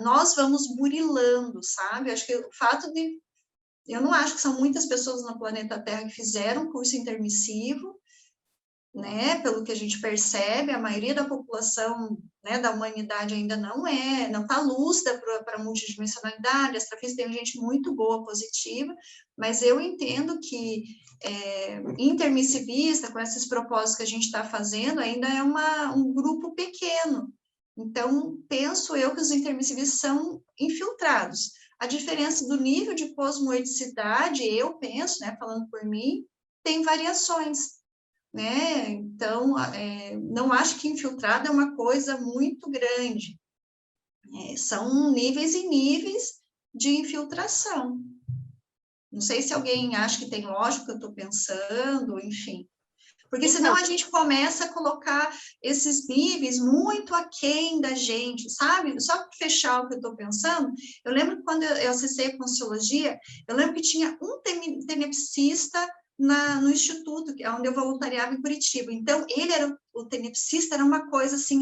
nós vamos burilando, sabe? Acho que o fato de, eu não acho que são muitas pessoas no planeta Terra que fizeram curso intermissivo, né, pelo que a gente percebe, a maioria da população, né, da humanidade ainda não está lúcida para a multidimensionalidade. Astrofísica tem gente muito boa, positiva, mas eu entendo que intermissivista, com esses propósitos que a gente está fazendo, ainda é um grupo pequeno. Então, penso eu que os intermissivistas são infiltrados. A diferença do nível de cosmoeticidade, eu penso, né, falando por mim, tem variações, né? Então, não acho que infiltrado é uma coisa muito grande. São níveis e níveis de infiltração. Não sei se alguém acha que tem lógica o que eu estou pensando, enfim. Porque senão a gente começa a colocar esses níveis muito aquém da gente, sabe? Só para fechar o que eu estou pensando, eu lembro que quando eu acessei a Conscienciologia, eu lembro que tinha um tenepsista no Instituto, onde eu voluntariava em Curitiba. Então, ele era o tenepsista, era uma coisa assim,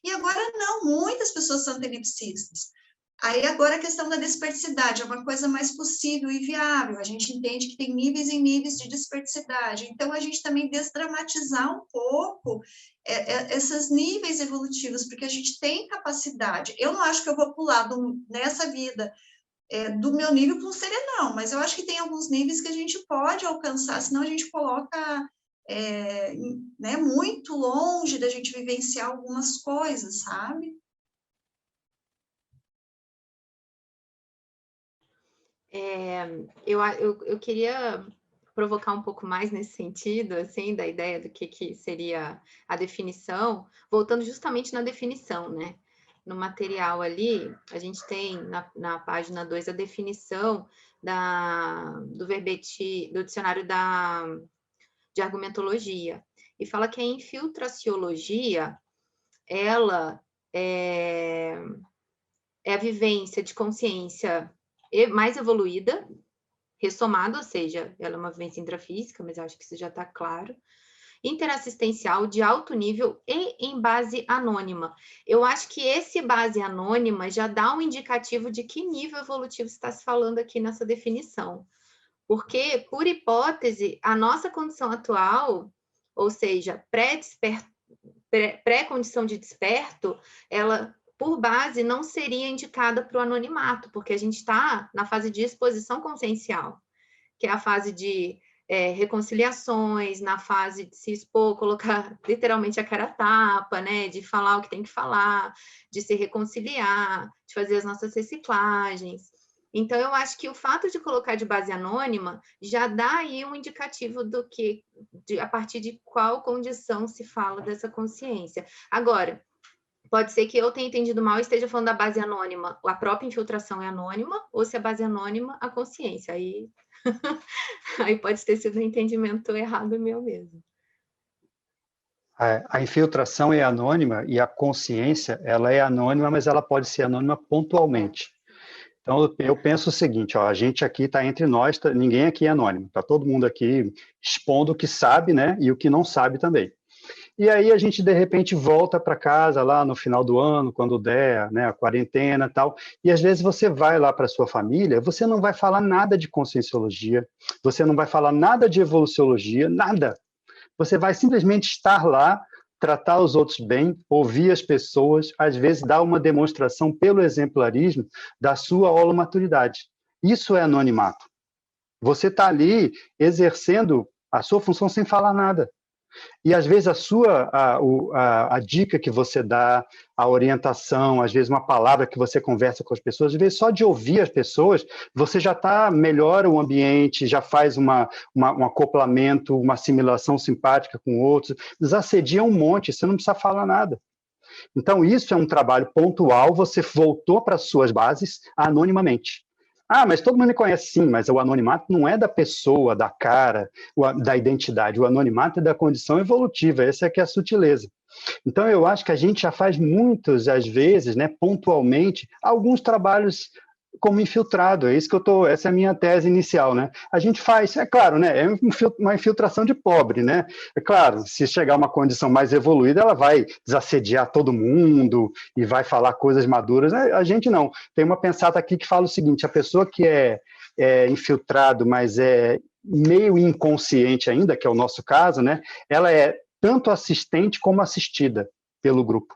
e agora não, muitas pessoas são tenepsistas. Aí agora a questão da desperticidade é uma coisa mais possível e viável, a gente entende que tem níveis e níveis de desperticidade, então a gente também desdramatizar um pouco esses níveis evolutivos, porque a gente tem capacidade. Eu não acho que eu vou pular nessa vida do meu nível para um serenão, mas eu acho que tem alguns níveis que a gente pode alcançar, senão a gente coloca né, muito longe da gente vivenciar algumas coisas, sabe?
Eu queria provocar um pouco mais nesse sentido, assim, da ideia do que seria a definição, voltando justamente na definição, né? No material ali, a gente tem na página 2 a definição do verbete, do dicionário de argumentologia, e fala que a infiltraciologia, ela é a vivência de consciência mais evoluída, ressomada, ou seja, ela é uma vivência intrafísica, mas eu acho que isso já está claro, interassistencial, de alto nível e em base anônima. Eu acho que esse base anônima já dá um indicativo de que nível evolutivo está se falando aqui nessa definição. Porque, por hipótese, a nossa condição atual, ou seja, pré-condição de desperto, ela, por base, não seria indicada para o anonimato, porque a gente está na fase de exposição consciencial, que é a fase de reconciliações, na fase de se expor, colocar literalmente a cara a tapa, né, de falar o que tem que falar, de se reconciliar, de fazer as nossas reciclagens. Então, eu acho que o fato de colocar de base anônima já dá aí um indicativo do que, a partir de qual condição se fala dessa consciência. Agora, pode ser que eu tenha entendido mal e esteja falando da base anônima, a própria infiltração é anônima, ou se a base anônima, a consciência. Aí, aí pode ter sido um entendimento errado meu mesmo.
A infiltração é anônima e a consciência, ela é anônima, mas ela pode ser anônima pontualmente. Então, eu penso o seguinte, a gente aqui está entre nós, ninguém aqui é anônimo, está todo mundo aqui expondo o que sabe, né, e o que não sabe também. e aí a gente, de repente, volta para casa lá no final do ano, quando der, né, a quarentena e tal, e às vezes você vai lá para sua família, você não vai falar nada de conscienciologia, você não vai falar nada de evoluciologia, nada. Você vai simplesmente estar lá, tratar os outros bem, ouvir as pessoas, às vezes dar uma demonstração pelo exemplarismo da sua holomaturidade. Isso é anonimato. Você está ali exercendo a sua função sem falar nada. E, às vezes, a dica que você dá, a orientação, às vezes, uma palavra que você conversa com as pessoas, às vezes, só de ouvir as pessoas, você já melhora o ambiente, já faz um acoplamento, uma assimilação simpática com outros, desassedia um monte, você não precisa falar nada. Então, isso é um trabalho pontual, você voltou para as suas bases anonimamente. Ah, mas todo mundo me conhece, sim, mas o anonimato não é da pessoa, da cara, da identidade. O anonimato é da condição evolutiva, essa é que é a sutileza. Então, eu acho que a gente já faz muitos, às vezes, né, pontualmente, alguns trabalhos como infiltrado, essa é a minha tese inicial, né? A gente faz, é claro, né? É uma infiltração de pobre, né? É claro, se chegar a uma condição mais evoluída, ela vai desassediar todo mundo e vai falar coisas maduras. A gente não. Tem uma pensata aqui que fala o seguinte: a pessoa que é infiltrado, mas é meio inconsciente ainda, que é o nosso caso, né? Ela é tanto assistente como assistida pelo grupo.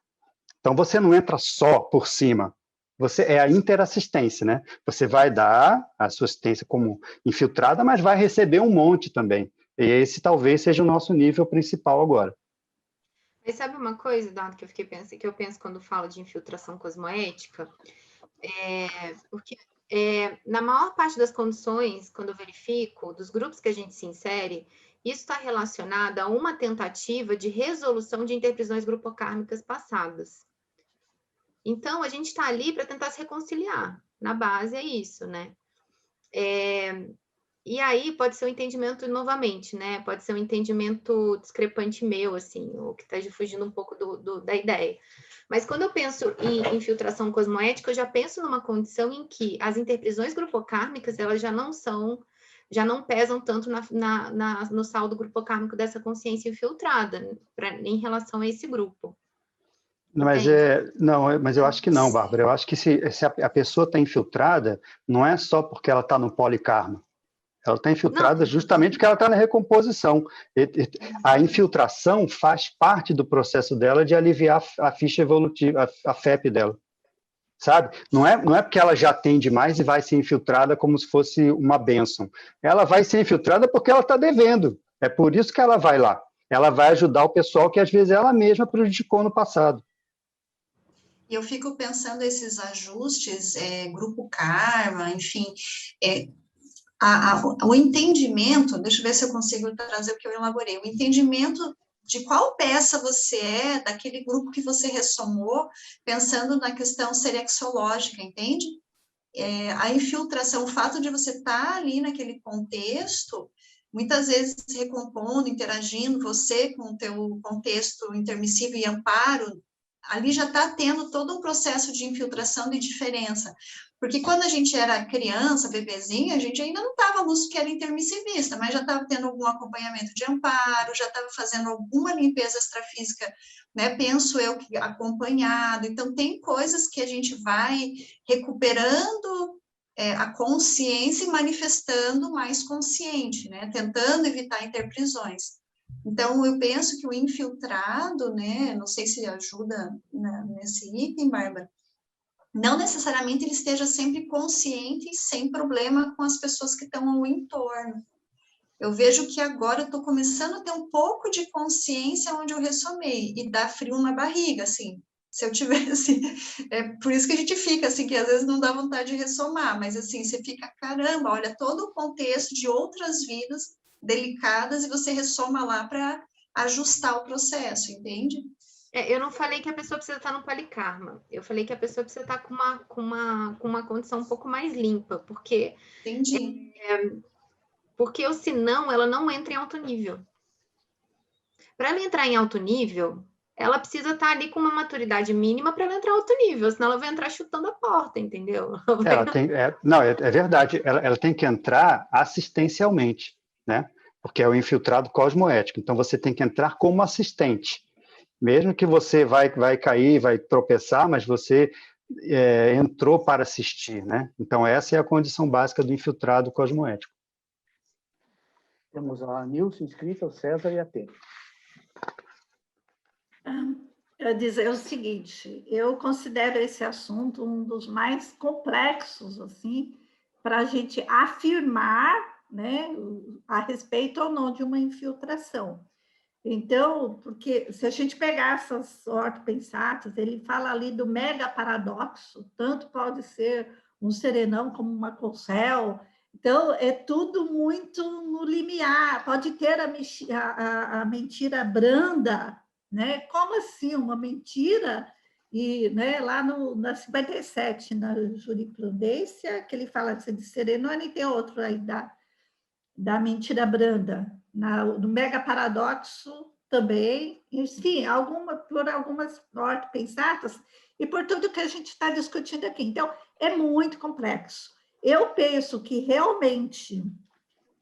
Então, você não entra só por cima. É a interassistência, né? Você vai dar a sua assistência como infiltrada, mas vai receber um monte também. E esse talvez seja o nosso nível principal agora.
Mas sabe uma coisa, Eduardo, que eu penso quando falo de infiltração cosmoética? Porque na maior parte das condições, quando eu verifico, dos grupos que a gente se insere, isso está relacionado a uma tentativa de resolução de interprisões grupocármicas passadas. Então, a gente está ali para tentar se reconciliar. Na base é isso, né? E aí pode ser um entendimento, novamente, né? Pode ser um entendimento discrepante meu, assim, ou que está fugindo um pouco da ideia. Mas quando eu penso em infiltração cosmoética, eu já penso numa condição em que as interprisões grupocármicas, elas já não pesam tanto no saldo grupocármico dessa consciência infiltrada, em relação a esse grupo.
Mas eu acho que não, Bárbara. Eu acho que se a pessoa está infiltrada, não é só porque ela está no polikarma. Ela está infiltrada justamente porque ela está na recomposição. A infiltração faz parte do processo dela de aliviar a ficha evolutiva, a FEP dela. Sabe? Não é porque ela já tem demais e vai ser infiltrada como se fosse uma bênção. Ela vai ser infiltrada porque ela está devendo. É por isso que ela vai lá. Ela vai ajudar o pessoal que às vezes ela mesma prejudicou no passado.
Eu fico pensando esses ajustes, grupo karma, enfim, o entendimento, deixa eu ver se eu consigo trazer o que eu elaborei, o entendimento de qual peça você é, daquele grupo que você ressomou, pensando na questão serexológica, entende? A infiltração, o fato de você estar ali naquele contexto, muitas vezes recompondo, interagindo, você com o teu contexto intermissivo e amparo, ali já está tendo todo um processo de infiltração de diferença. Porque quando a gente era criança, bebezinha, a gente ainda não estava que era intermissivista, mas já estava tendo algum acompanhamento de amparo, já estava fazendo alguma limpeza extrafísica, né? Penso eu que acompanhado. Então, tem coisas que a gente vai recuperando a consciência e manifestando mais consciente, né? Tentando evitar interprisões. Então, eu penso que o infiltrado, né, não sei se ajuda nesse item, Bárbara, não necessariamente ele esteja sempre consciente e sem problema com as pessoas que estão ao entorno. Eu vejo que agora eu estou começando a ter um pouco de consciência onde eu ressomei, e dá frio na barriga, assim, se eu tivesse, por isso que a gente fica, assim, que às vezes não dá vontade de ressomar, mas assim, você fica, caramba, olha todo o contexto de outras vidas delicadas e você ressoma lá para ajustar o processo, entende?
Eu não falei que a pessoa precisa estar no polikarma, eu falei que a pessoa precisa estar com uma condição um pouco mais limpa, porque...
Entendi.
Porque senão ela não entra em alto nível. Para ela entrar em alto nível, ela precisa estar ali com uma maturidade mínima para ela entrar em alto nível, senão ela vai entrar chutando a porta, entendeu?
É verdade, ela tem que entrar assistencialmente, né? Porque é o infiltrado cosmoético, então você tem que entrar como assistente. Mesmo que você vai cair, vai tropeçar, mas você entrou para assistir, né? Então, essa é a condição básica do infiltrado cosmoético.
Temos a Nilce inscrita, o César e a Tênia.
Eu dizer o seguinte, eu considero esse assunto um dos mais complexos, assim, para a gente afirmar, né, a respeito ou não de uma infiltração. Então, porque se a gente pegar essas ortopensatas, ele fala ali do mega paradoxo, tanto pode ser um serenão como uma Courcelles. Então, é tudo muito no limiar. Pode ter a mentira branda, né? Como assim? Uma mentira? E, né, lá na 57, na jurisprudência, que ele fala de serenone, tem outro aí da mentira branda, no mega paradoxo também, enfim, por algumas ortopensatas e por tudo que a gente está discutindo aqui. Então, é muito complexo. Eu penso que realmente,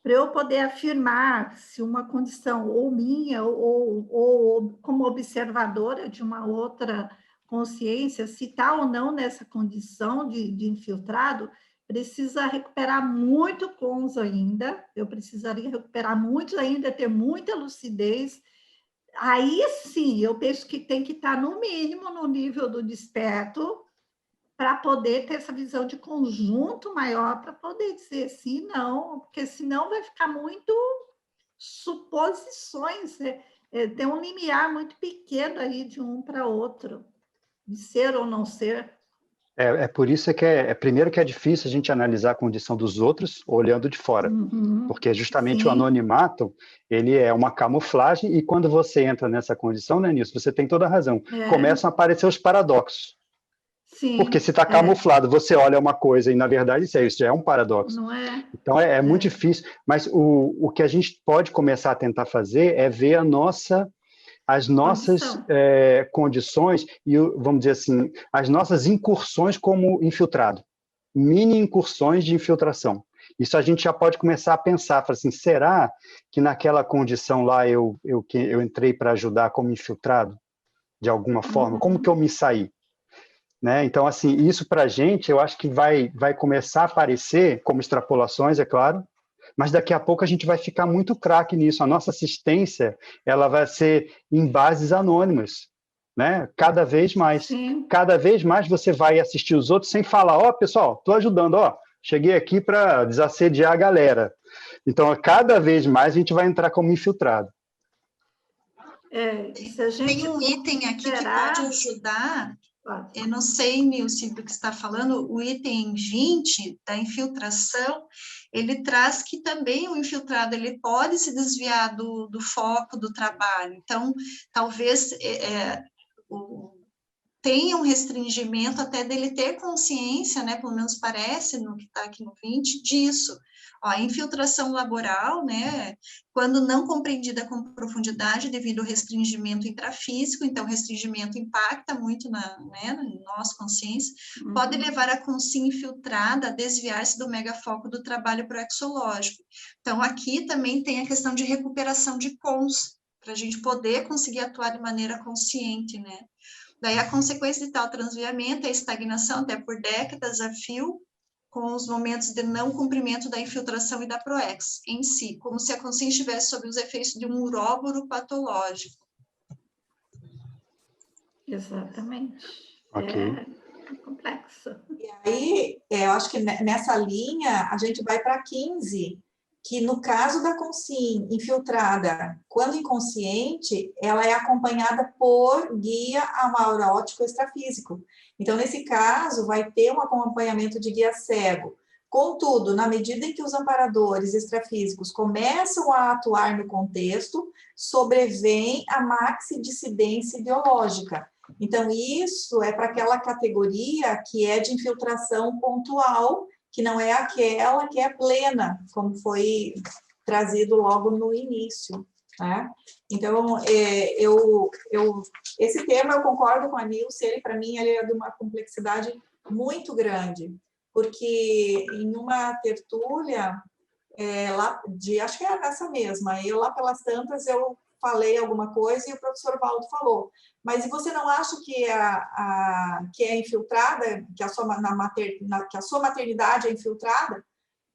para eu poder afirmar se uma condição ou minha ou como observadora de uma outra consciência, se está ou não nessa condição de infiltrado, precisa recuperar muito cons ainda, eu precisaria recuperar muito ainda, ter muita lucidez. Aí sim, eu penso que tem que estar no mínimo no nível do desperto, para poder ter essa visão de conjunto maior, para poder dizer sim, não, porque senão vai ficar muito suposições, tem um limiar muito pequeno aí de um para outro, de ser ou não ser.
Por isso que primeiro que é difícil a gente analisar a condição dos outros olhando de fora, porque justamente o anonimato, ele é uma camuflagem, e quando você entra nessa condição, né, Nilson, você tem toda a razão, começam a aparecer os paradoxos. Sim, porque se está camuflado, você olha uma coisa e, na verdade, isso já é um paradoxo.
Não é?
Então, é muito difícil. Mas o que a gente pode começar a tentar fazer é ver as nossas condições e, vamos dizer assim, as nossas incursões como infiltrado. Mini incursões de infiltração. Isso a gente já pode começar a pensar, falar assim, será que naquela condição lá eu entrei para ajudar como infiltrado? De alguma forma? Como que eu me saí? Né? Então, assim, isso para a gente, eu acho que vai começar a aparecer como extrapolações, é claro, mas daqui a pouco a gente vai ficar muito craque nisso. A nossa assistência, ela vai ser em bases anônimas, né? Cada vez mais. Sim. Cada vez mais você vai assistir os outros sem falar, pessoal, estou ajudando, cheguei aqui para desassediar a galera. Então, cada vez mais a gente vai entrar como infiltrado.
Tem um item aqui que pode ajudar. Eu não sei, Nilce, do que está falando, o item 20 da infiltração, ele traz que também o infiltrado ele pode se desviar do foco do trabalho. Então, talvez tenha um restringimento até dele ter consciência, né, pelo menos parece, no que está aqui no 20, disso. A infiltração laboral, né, quando não compreendida com profundidade devido ao restringimento intrafísico, então o restringimento impacta muito na nossa consciência, pode levar a consciência infiltrada a desviar-se do megafoco do trabalho proexológico. Então, aqui também tem a questão de recuperação de cons, para a gente poder conseguir atuar de maneira consciente, né? Daí, a consequência de tal transviamento é a estagnação, até por décadas a fio, com os momentos de não cumprimento da infiltração e da proex em si, como se a consciência estivesse sob os efeitos de um uróboro patológico.
Exatamente.
Okay.
É complexo.
E aí, eu acho que nessa linha, a gente vai para 15, que no caso da consciência infiltrada, quando inconsciente, ela é acompanhada por guia amaurótico extrafísico. Então, nesse caso, vai ter um acompanhamento de guia cego. Contudo, na medida em que os amparadores extrafísicos começam a atuar no contexto, sobrevém a maxidissidência ideológica. Então, isso é para aquela categoria que é de infiltração pontual, que não é aquela que é plena, como foi trazido logo no início. Né? Então, esse tema eu concordo com a Nilce, ele, para mim, ele é de uma complexidade muito grande, porque em uma tertúlia, acho que era essa mesma, eu lá pelas tantas, eu falei alguma coisa e o professor Valdo falou. Mas e você não acha que que é infiltrada, que a sua maternidade é infiltrada?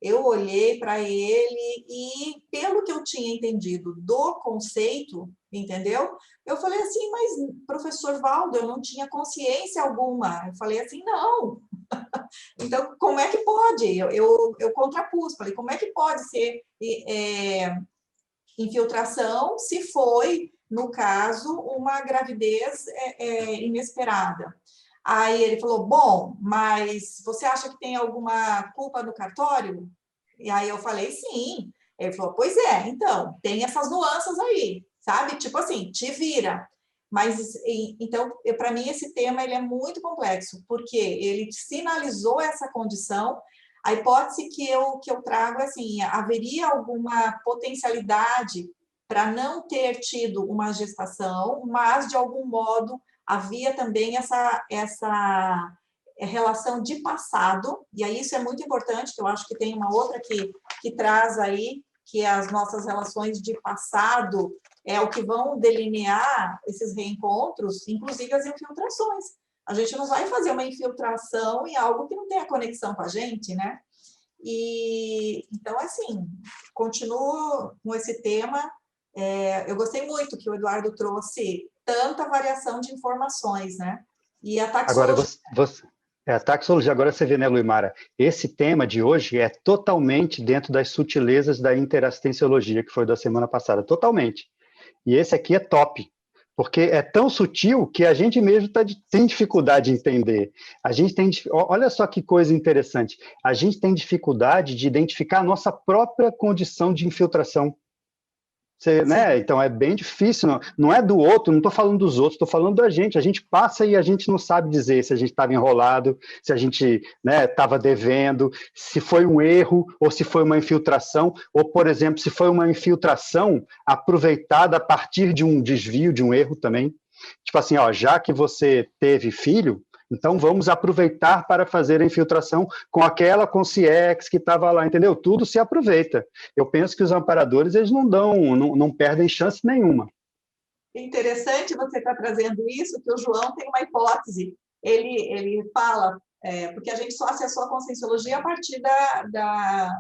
Eu olhei para ele e, pelo que eu tinha entendido do conceito, entendeu? Eu falei assim, mas, professor Valdo, eu não tinha consciência alguma. Eu falei assim, não. Então, como é que pode? Eu contrapus, falei, como é que pode ser infiltração se foi, no caso, uma gravidez inesperada? Aí ele falou, bom, mas você acha que tem alguma culpa no cartório? E aí eu falei, sim. Ele falou, pois é, então, tem essas nuances aí, sabe? Tipo assim, te vira. Mas, então, para mim, esse tema ele é muito complexo, porque ele sinalizou essa condição. A hipótese que eu trago é assim, haveria alguma potencialidade para não ter tido uma gestação, mas, de algum modo, havia também essa relação de passado, e aí isso é muito importante, que eu acho que tem uma outra que traz aí, que é as nossas relações de passado, é o que vão delinear esses reencontros, inclusive as infiltrações. A gente não vai fazer uma infiltração em algo que não tenha conexão com a gente, né? E, então, assim, continuo com esse tema. Eu gostei muito que o Eduardo trouxe tanta variação de informações, né? E a taxologia...
Agora, a taxologia, agora você vê, né, Luimara? Esse tema de hoje é totalmente dentro das sutilezas da interassistenciologia, que foi da semana passada, totalmente. E esse aqui é top, porque é tão sutil que a gente mesmo tem dificuldade de entender. Olha só que coisa interessante, a gente tem dificuldade de identificar a nossa própria condição de infiltração. Né? Então, é bem difícil, não é do outro, não estou falando dos outros, estou falando da gente. A gente passa e a gente não sabe dizer se a gente estava enrolado, se a gente estava devendo, se foi um erro ou se foi uma infiltração, ou, por exemplo, se foi uma infiltração aproveitada a partir de um desvio, de um erro também. Tipo assim, ó, já que você teve filho, então vamos aproveitar para fazer a infiltração com aquela consciex que estava lá, entendeu? Tudo se aproveita. Eu penso que os amparadores, eles não perdem chance nenhuma.
Interessante você estar trazendo isso, que o João tem uma hipótese. Ele fala, porque a gente só acessou a conscienciologia a partir da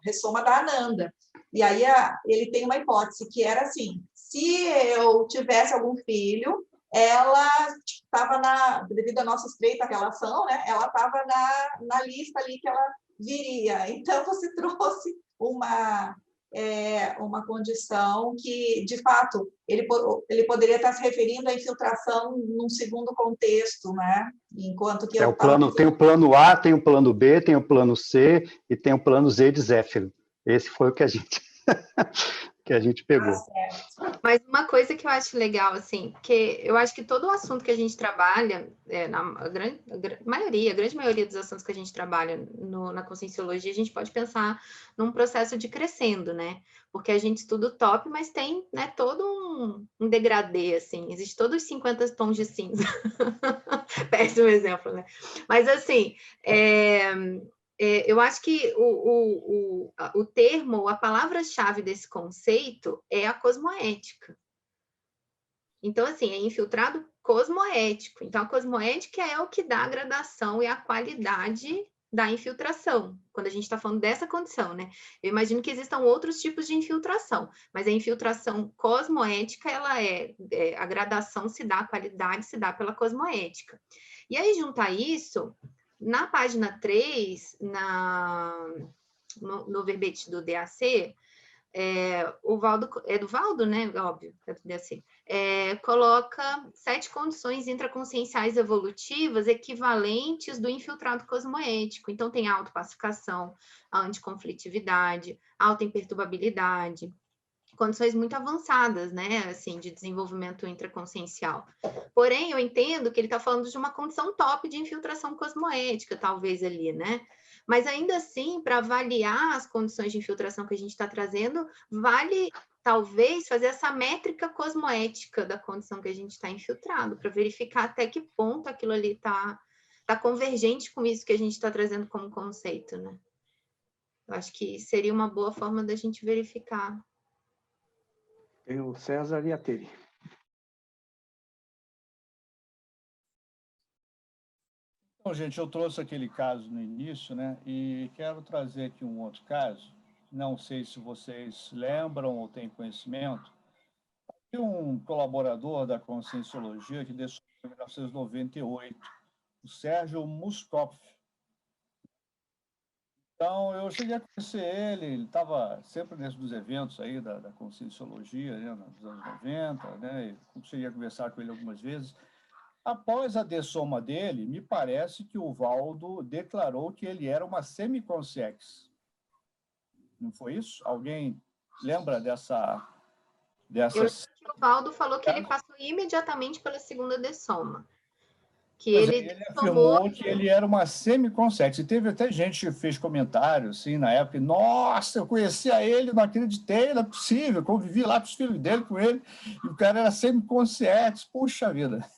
ressoma da Ananda. E aí ele tem uma hipótese que era assim, se eu tivesse algum filho, ela estava devido à nossa estreita relação, né? Ela estava na lista ali que ela viria. Então, você trouxe uma condição que, de fato, ele poderia estar se referindo à infiltração num segundo contexto, né? Enquanto que
tem o plano A, tem o plano B, tem o plano C e tem o plano Z de Zéfiro. Esse foi o que a gente que a gente pegou.
Mas uma coisa que eu acho legal, assim, que eu acho que todo o assunto que a gente trabalha, a grande maioria dos assuntos que a gente trabalha na conscienciologia, a gente pode pensar num processo de crescendo, né? Porque a gente estuda o top, mas tem, né, todo um degradê, assim, existe todos os 50 tons de cinza. Péssimo exemplo, né? Mas, assim, eu acho que o termo, a palavra-chave desse conceito é a cosmoética. Então, assim, é infiltrado cosmoético. Então, a cosmoética é o que dá a gradação e a qualidade da infiltração, quando a gente está falando dessa condição, né? Eu imagino que existam outros tipos de infiltração, mas a infiltração cosmoética, a gradação se dá, a qualidade se dá pela cosmoética. E aí, juntar isso... Na página 3, no verbete do DAC, o Valdo, do Valdo, né? Óbvio, é do DAC. Coloca 7 condições intraconscienciais evolutivas equivalentes do infiltrado cosmoético. Então, tem a autopacificação, a anticonflitividade, a autoimperturbabilidade, condições muito avançadas, né, assim, de desenvolvimento intraconsciencial. Porém, eu entendo que ele está falando de uma condição top de infiltração cosmoética, talvez ali, né? Mas ainda assim, para avaliar as condições de infiltração que a gente está trazendo, vale talvez fazer essa métrica cosmoética da condição que a gente está infiltrado, para verificar até que ponto aquilo ali está convergente com isso que a gente está trazendo como conceito, né? Eu acho que seria uma boa forma da gente verificar.
Tem o César e a Teri.
Então, gente, eu trouxe aquele caso no início, né? E quero trazer aqui um outro caso. Não sei se vocês lembram ou têm conhecimento. Tem um colaborador da Conscienciologia que deixou em 1998, o Sérgio Muscoff. Então, eu cheguei a conhecer ele estava sempre nesses dos eventos aí da Conscienciologia, né, nos anos 90, né? Eu cheguei a conversar com ele algumas vezes. Após a dessoma dele, me parece que o Valdo declarou que ele era uma semiconsciex. Não foi isso? Alguém lembra dessa...
O Valdo falou que ele passou imediatamente pela segunda dessoma. Que
Pois
ele
ele afirmou que ele era uma semiconsciex. E teve até gente que fez comentário, assim, na época, nossa, eu conhecia ele, não acreditei, não é possível, convivi lá com os filhos dele, com ele, e o cara era semiconsciex, puxa vida.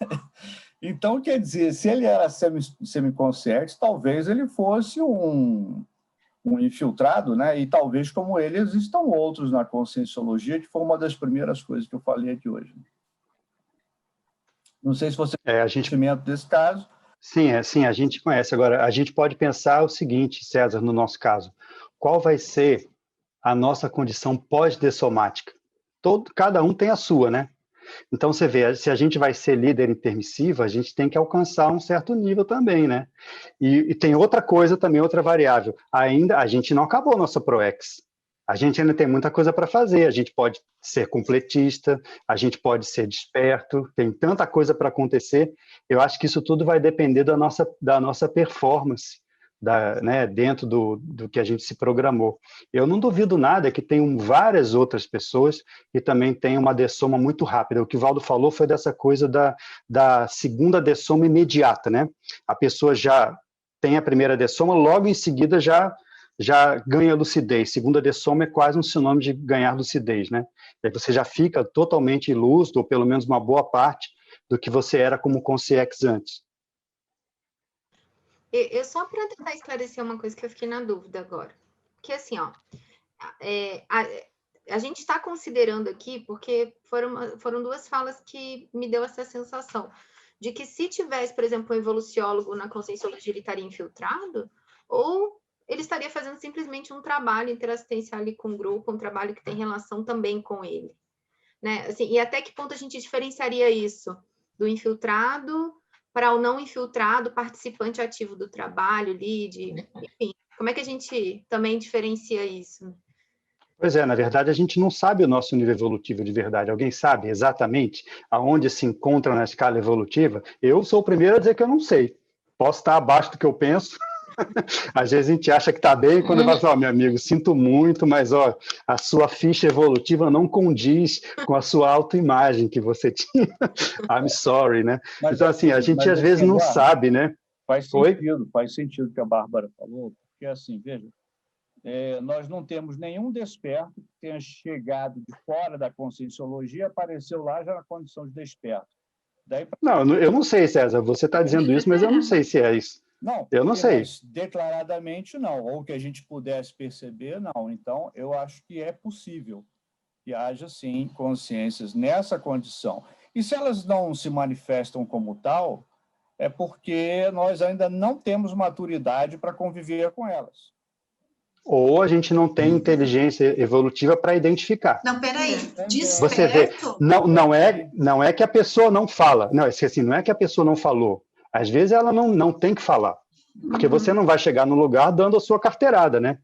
Então, quer dizer, se ele era semiconsciex, talvez ele fosse um infiltrado, né? E talvez, como ele, existam outros na Conscienciologia, que foi uma das primeiras coisas que eu falei aqui hoje. Não sei se você tem conhecimento desse caso.
Sim, a gente conhece. Agora, a gente pode pensar o seguinte, César, no nosso caso. Qual vai ser a nossa condição pós-dessomática? Cada um tem a sua, né? Então, você vê, se a gente vai ser líder intermissivo, a gente tem que alcançar um certo nível também, né? E tem outra coisa também, outra variável. Ainda, a gente não acabou a nossa ProEx. A gente ainda tem muita coisa para fazer. A gente pode ser completista, a gente pode ser desperto, tem tanta coisa para acontecer. Eu acho que isso tudo vai depender da nossa performance, né, dentro do que a gente se programou. Eu não duvido nada que tenham várias outras pessoas que também têm uma dessoma muito rápida. O que o Valdo falou foi dessa coisa da segunda dessoma imediata, né? A pessoa já tem a primeira dessoma, logo em seguida já ganha lucidez. Segunda dessoma é quase um sinônimo de ganhar lucidez, né? E aí você já fica totalmente lúcido, ou pelo menos uma boa parte do que você era como consciex antes.
Eu só para tentar esclarecer uma coisa que eu fiquei na dúvida agora. Que assim, ó, a gente está considerando aqui, porque foram duas falas que me deu essa sensação, de que se tivesse, por exemplo, um evoluciólogo na Conscienciologia, ele estaria infiltrado, ou ele estaria fazendo simplesmente um trabalho interassistencial ali com o grupo, um trabalho que tem relação também com ele. Né? Assim, e até que ponto a gente diferenciaria isso do infiltrado para o não infiltrado, participante ativo do trabalho, lead, enfim. Como é que a gente também diferencia isso?
Pois é, na verdade, a gente não sabe o nosso nível evolutivo de verdade. Alguém sabe exatamente aonde se encontra na escala evolutiva? Eu sou o primeiro a dizer que eu não sei. Posso estar abaixo do que eu penso. Às vezes a gente acha que está bem, quando eu falo, meu amigo, sinto muito, mas ó, a sua ficha evolutiva não condiz com a sua autoimagem que você tinha. I'm sorry, né?
Mas,
então, assim, a gente às vezes não sabe, né?
Faz sentido o que a Bárbara falou, porque assim, veja, nós não temos nenhum desperto que tenha chegado de fora da Conscienciologia, apareceu lá já na condição de desperto.
Não, eu não sei, César, você está dizendo isso, mas eu não sei se é isso.
Não,
eu não sei.
Declaradamente não, ou que a gente pudesse perceber, não. Então, eu acho que é possível que haja, sim, consciências nessa condição. E se elas não se manifestam como tal, é porque nós ainda não temos maturidade para conviver com elas.
Ou a gente não tem inteligência evolutiva para identificar.
Não, peraí, desperto?
Você vê, não é que a pessoa não fala, não, assim, não é que a pessoa não falou. Às vezes ela não tem que falar, porque você não vai chegar no lugar dando a sua carteirada, né?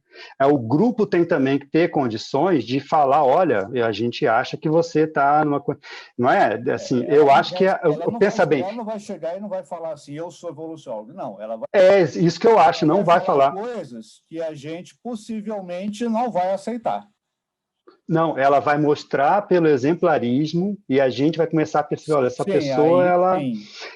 O grupo tem também que ter condições de falar, olha, a gente acha que você está numa coisa... Não é? Assim, eu acho que... Pensa bem.
Ela não vai chegar e não vai falar assim, eu sou evoluciólogo. Não, ela vai...
É isso que eu acho, não vai falar.
Coisas que a gente possivelmente não vai aceitar.
Não, ela vai mostrar pelo exemplarismo e a gente vai começar a perceber, olha, essa pessoa, ela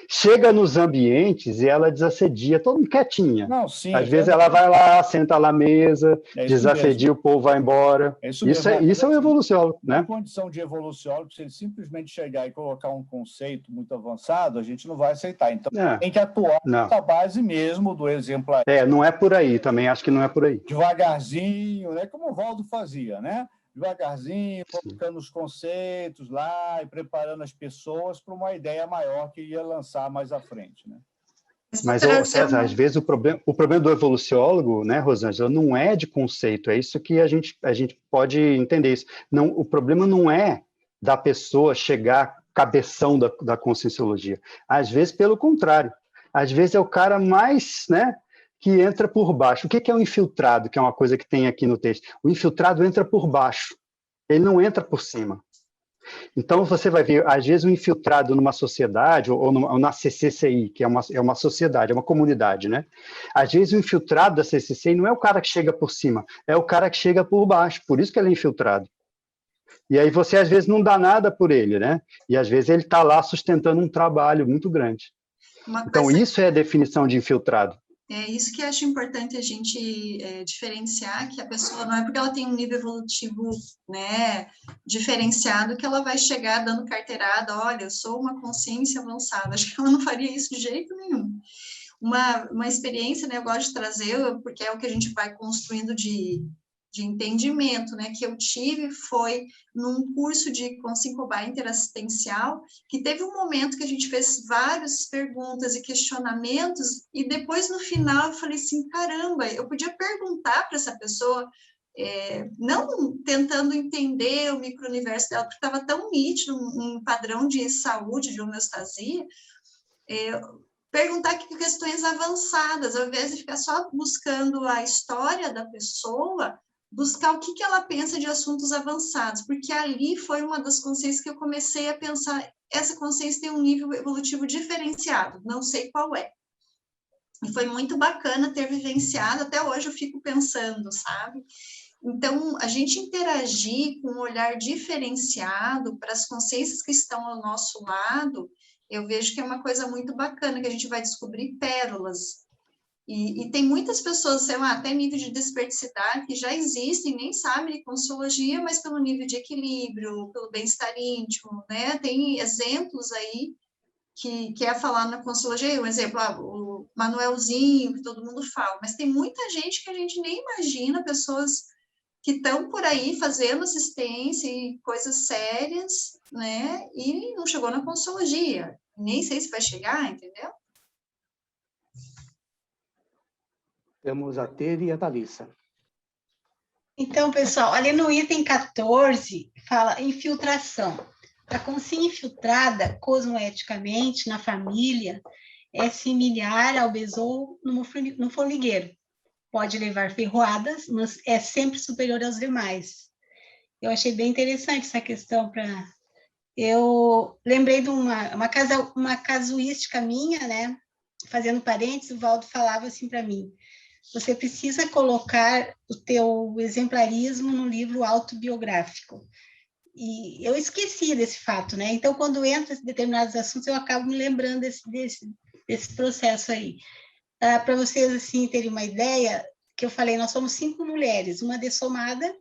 chega nos ambientes e ela desassedia, todo mundo quietinha.
Não, sim,
às vezes ela vai lá, senta lá na mesa, desassedia, o povo vai embora. Isso é um evoluciólogo, né?
Na condição de evoluciólogo, se ele simplesmente chegar e colocar um conceito muito avançado, a gente não vai aceitar. Então, tem que atuar na base mesmo do exemplarismo.
Não é por aí, também acho que não é por aí.
Devagarzinho, né? Como o Valdo fazia, né? devagarzinho, colocando os conceitos lá e preparando as pessoas para uma ideia maior que ia lançar mais à frente, né?
Mas, César, às vezes o problema do evoluciólogo, né, Rosângela, não é de conceito, é isso que a gente pode entender isso. Não, o problema não é da pessoa chegar cabeção da conscienciologia. Às vezes, pelo contrário. Às vezes é o cara mais, né, que entra por baixo. O que é o infiltrado, que é uma coisa que tem aqui no texto? O infiltrado entra por baixo, ele não entra por cima. Então, você vai ver, às vezes, um infiltrado numa sociedade, ou na CCCI, que é uma sociedade, é uma comunidade, né? Às vezes, o infiltrado da CCCI não é o cara que chega por cima, é o cara que chega por baixo, por isso que ele é infiltrado. E aí você, às vezes, não dá nada por ele, né? E, às vezes, ele está lá sustentando um trabalho muito grande. Então, isso é a definição de infiltrado.
É isso que eu acho importante a gente diferenciar, que a pessoa não é porque ela tem um nível evolutivo, né, diferenciado que ela vai chegar dando carteirada, olha, eu sou uma consciência avançada. Acho que ela não faria isso de jeito nenhum. Uma experiência, né, eu gosto de trazer, porque é o que a gente vai construindo de entendimento, né, que eu tive foi num curso de Consciência Cobaia interassistencial, que teve um momento que a gente fez várias perguntas e questionamentos, e depois, no final, eu falei assim, caramba, eu podia perguntar para essa pessoa, não tentando entender o micro-universo dela, porque estava tão nítido, um padrão de saúde, de homeostasia, perguntar que questões avançadas, ao invés de ficar só buscando a história da pessoa, buscar o que ela pensa de assuntos avançados, porque ali foi uma das consciências que eu comecei a pensar, essa consciência tem um nível evolutivo diferenciado, não sei qual é. E foi muito bacana ter vivenciado, até hoje eu fico pensando, sabe? Então, a gente interagir com um olhar diferenciado para as consciências que estão ao nosso lado, eu vejo que é uma coisa muito bacana, que a gente vai descobrir pérolas. E tem muitas pessoas, sei lá, até nível de desperticidade, que já existem, nem sabem de consciologia, mas pelo nível de equilíbrio, pelo bem-estar íntimo, né? Tem exemplos aí que é falar na consciologia, um exemplo, o Manuelzinho, que todo mundo fala, mas tem muita gente que a gente nem imagina, pessoas que estão por aí fazendo assistência e coisas sérias, né? E não chegou na consciologia. Nem sei se vai chegar, entendeu?
Temos a Tere e a Thalissa.
Então, pessoal, ali no item 14, fala infiltração. A consciência infiltrada, cosmoeticamente, na família, é similar ao besouro no formigueiro. Pode levar ferroadas, mas é sempre superior aos demais. Eu achei bem interessante essa questão para... Eu lembrei de uma casuística minha, né? Fazendo parênteses, o Valdo falava assim para mim, você precisa colocar o teu exemplarismo no livro autobiográfico. E eu esqueci desse fato, né? Então, quando entra em determinados assuntos, eu acabo me lembrando desse processo aí. Para vocês, assim, terem uma ideia, que eu falei, nós somos 5 mulheres, uma dessomada,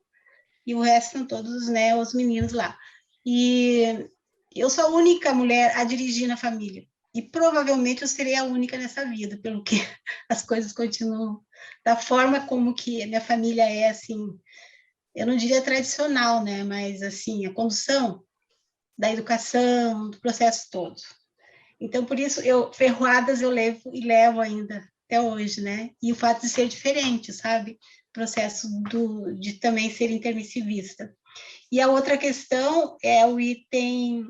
e o resto são todos, né, os meninos lá. E eu sou a única mulher a dirigir na família. E provavelmente eu serei a única nessa vida, pelo que as coisas continuam da forma como que a minha família é, assim, eu não diria tradicional, né, mas, assim, a condução da educação, do processo todo. Então, por isso, ferroadas eu levo ainda, até hoje, né, e o fato de ser diferente, sabe, o processo de também ser intermissivista. E a outra questão é o item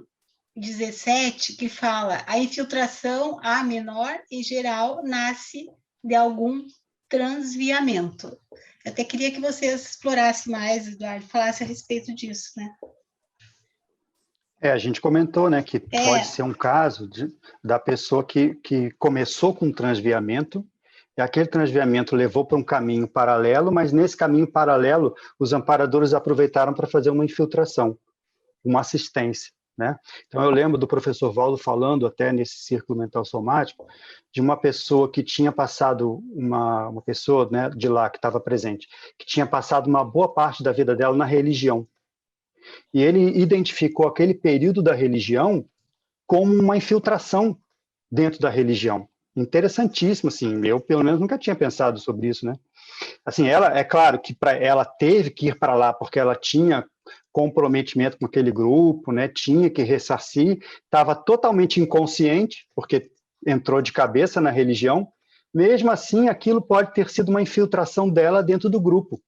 17, que fala, a infiltração A menor, em geral, nasce de algum transviamento. Eu até queria que vocês explorassem mais, Eduardo, falassem a respeito disso, né?
A gente comentou, né, que pode ser um caso da pessoa que começou com um transviamento, e aquele transviamento levou para um caminho paralelo, mas nesse caminho paralelo, os amparadores aproveitaram para fazer uma infiltração, uma assistência, né? Então, eu lembro do professor Valdo falando, até nesse círculo mental somático, de uma pessoa que tinha passado, uma pessoa, né, de lá que estava presente, que tinha passado uma boa parte da vida dela na religião. E ele identificou aquele período da religião como uma infiltração dentro da religião. Interessantíssimo, assim, eu pelo menos nunca tinha pensado sobre isso, né? Assim, ela, é claro que ela teve que ir para lá porque ela tinha comprometimento com aquele grupo, né? Tinha que ressarcir, estava totalmente inconsciente, porque entrou de cabeça na religião. Mesmo assim, aquilo pode ter sido uma infiltração dela dentro do grupo.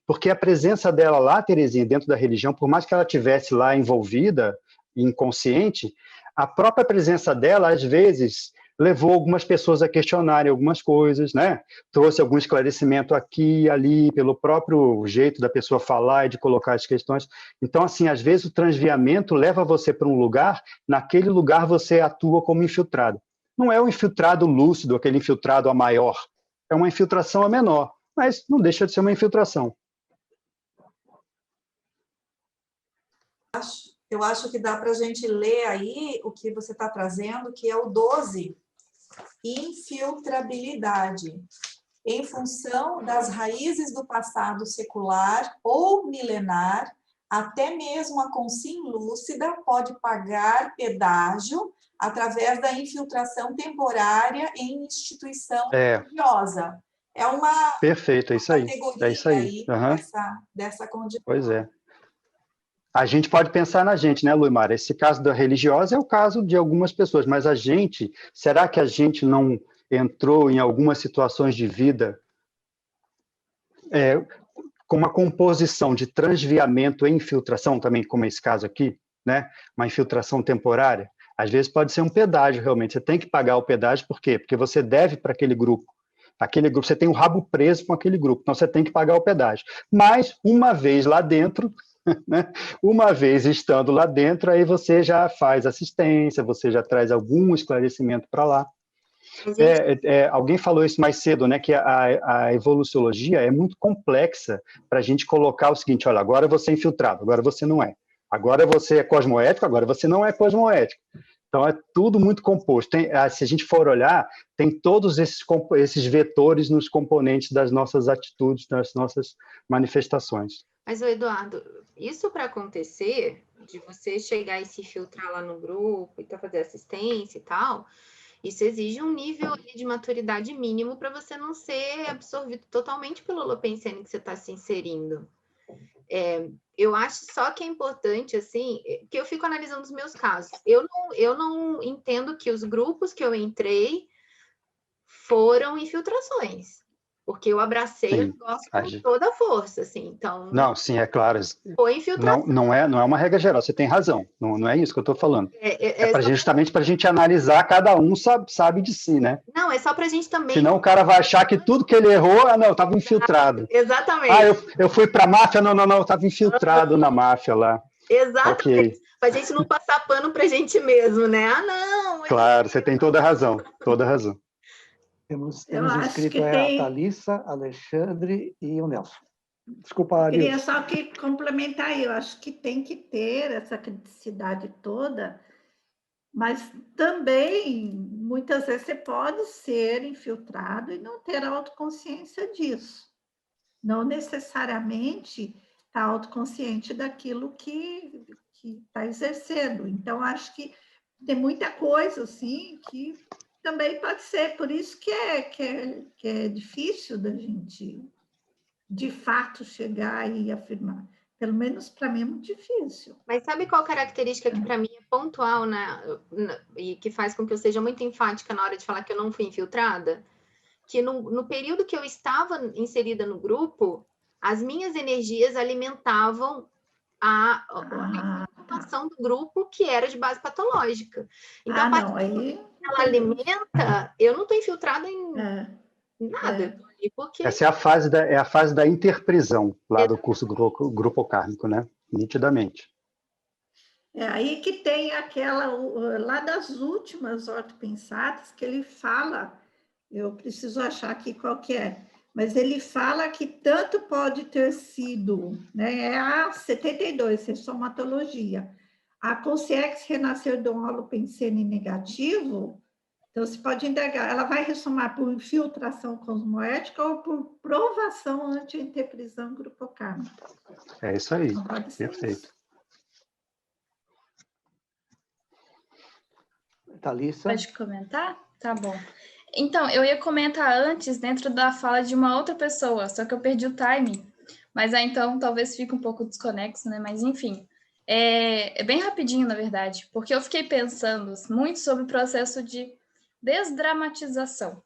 Porque a presença dela lá, Terezinha, dentro da religião, por mais que ela tivesse lá envolvida, inconsciente, a própria presença dela, às vezes, levou algumas pessoas a questionarem algumas coisas, né? Trouxe algum esclarecimento aqui e ali, pelo próprio jeito da pessoa falar e de colocar as questões. Então, assim, às vezes o transviamento leva você para um lugar, naquele lugar você atua como infiltrado. Não é o infiltrado lúcido, aquele infiltrado a maior, é uma infiltração a menor, mas não deixa de ser uma infiltração.
Eu acho que dá para a gente ler aí o que você está trazendo, que é o 12, infiltrabilidade. Em função das raízes do passado secular ou milenar, até mesmo a consciência lúcida pode pagar pedágio através da infiltração temporária em instituição religiosa. É uma
perfeito, é isso aí.
Categoria
É isso aí.
dessa condição.
Pois é. A gente pode pensar na gente, né, Luimar? Esse caso da religiosa é o caso de algumas pessoas, mas a gente, será que a gente não entrou em algumas situações de vida com uma composição de transviamento e infiltração, também como esse caso aqui, né? Uma infiltração temporária? Às vezes pode ser um pedágio, realmente. Você tem que pagar o pedágio, por quê? Porque você deve para aquele grupo. Aquele grupo, você tem o rabo preso com aquele grupo, então você tem que pagar o pedágio. Mas, uma vez lá dentro, né? Uma vez estando lá dentro, aí você já faz assistência, você já traz algum esclarecimento para lá. Alguém falou isso mais cedo, né, que a evoluciologia é muito complexa para a gente colocar o seguinte: olha, agora você é infiltrado, agora você não é. Agora você é cosmoético, agora você não é cosmoético. Então, é tudo muito composto. Se a gente for olhar, tem todos esses vetores nos componentes das nossas atitudes, das nossas manifestações.
Mas, Eduardo, isso para acontecer, de você chegar e se filtrar lá no grupo e fazer assistência e tal, isso exige um nível de maturidade mínimo para você não ser absorvido totalmente pelo holopensene que você está se inserindo. Eu acho só que é importante, assim, que eu fico analisando os meus casos. Eu não entendo que os grupos que eu entrei foram infiltrações, porque eu abracei o negócio com toda a força, assim, então...
Não, sim, é claro.
Foi infiltração.
Não é uma regra geral, você tem razão, não é isso que eu estou falando. Justamente para a gente analisar, cada um sabe de si, né?
Não, é só para a gente também...
Senão o cara vai achar que tudo que ele errou, estava infiltrado.
Exatamente.
Eu fui para a máfia, não, estava infiltrado na máfia lá.
Exatamente.
Okay.
Para a gente não passar pano para a gente mesmo, né? Não.
Claro, você tem toda a razão, toda a razão.
Temos inscrito a Thalissa, Alexandre e o Nelson. Desculpa,
Queria Nilson. Só que complementar aí, eu acho que tem que ter essa criticidade toda, mas também, muitas vezes, você pode ser infiltrado e não ter autoconsciência disso. Não necessariamente estar autoconsciente daquilo que está exercendo. Então, acho que tem muita coisa, assim, que também pode ser. Por isso que é difícil da gente, de fato, chegar e afirmar. Pelo menos para mim é muito difícil.
Mas sabe qual característica que para mim é pontual, né? E que faz com que eu seja muito enfática na hora de falar que eu não fui infiltrada? Que no período que eu estava inserida no grupo, as minhas energias alimentavam a informação do grupo, que era de base patológica. Então, ela alimenta, eu não estou infiltrada em nada. Porque...
Essa é a fase da interprisão lá do curso grupo kármico, né? Nitidamente.
É aí que tem aquela, lá das últimas ortopensadas, que ele fala, eu preciso achar aqui qual que é, mas ele fala que tanto pode ter sido, né, é a 72, é somatologia, a consciência renascer do holopensene negativo, então você pode indagar, ela vai ressumar por infiltração cosmoética ou por provação anti-interprisão grupocármica.
É isso aí, perfeito. Isso.
Thalissa?
Pode comentar? Tá bom. Então, eu ia comentar antes, dentro da fala de uma outra pessoa, só que eu perdi o timing. Mas aí, então, talvez fique um pouco desconexo, né? Mas, enfim, é bem rapidinho, na verdade, porque eu fiquei pensando muito sobre o processo de desdramatização,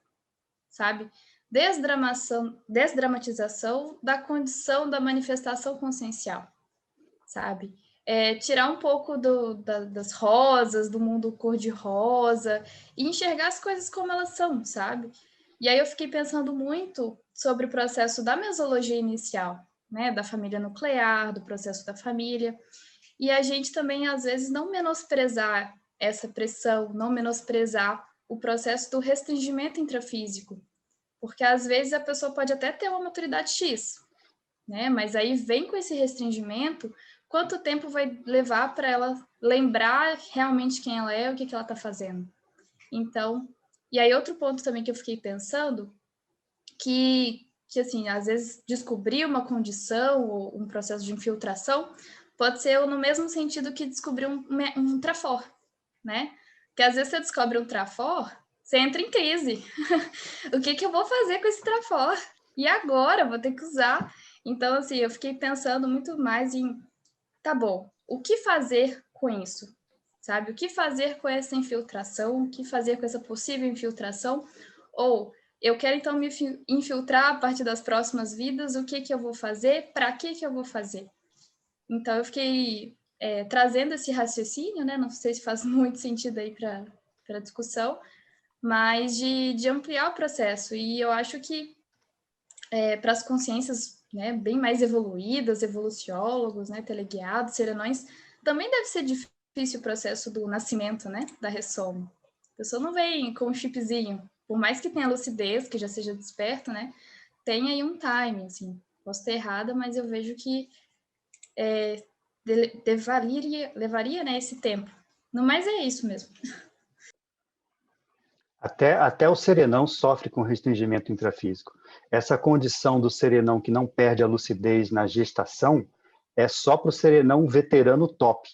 sabe? Desdramatização da condição da manifestação consciencial, sabe? Tirar um pouco das rosas, do mundo cor-de-rosa, e enxergar as coisas como elas são, sabe? E aí eu fiquei pensando muito sobre o processo da mesologia inicial, né? Da família nuclear, do processo da família, e a gente também, às vezes, não menosprezar essa pressão, não menosprezar o processo do restringimento intrafísico, porque às vezes a pessoa pode até ter uma maturidade X, né? Mas aí vem com esse restringimento, quanto tempo vai levar para ela lembrar realmente quem ela é, o que ela está fazendo? Então, e aí outro ponto também que eu fiquei pensando, que assim, às vezes descobrir uma condição ou um processo de infiltração pode ser no mesmo sentido que descobrir um trafor, né? Porque às vezes você descobre um trafor, você entra em crise. O que eu vou fazer com esse trafor? E agora? Vou ter que usar. Então, assim, eu fiquei pensando muito mais em, tá bom, o que fazer com isso? Sabe? O que fazer com essa infiltração? O que fazer com essa possível infiltração? Ou, eu quero, então, me infiltrar a partir das próximas vidas, o que eu vou fazer? Para que eu vou fazer? Então, eu fiquei trazendo esse raciocínio, né? Não sei se faz muito sentido aí para a discussão, mas de ampliar o processo. E eu acho que para as consciências, né, bem mais evoluídas, evoluciólogos, né, teleguiados, serenões, também deve ser difícil o processo do nascimento, né, da ressoma. A pessoa não vem com um chipzinho, por mais que tenha lucidez, que já seja desperto, né, tem aí um time, assim. Posso estar errada, mas eu vejo que levaria, né, esse tempo. No mais é isso mesmo.
Até o serenão sofre com restringimento intrafísico. Essa condição do serenão que não perde a lucidez na gestação é só para o serenão veterano top.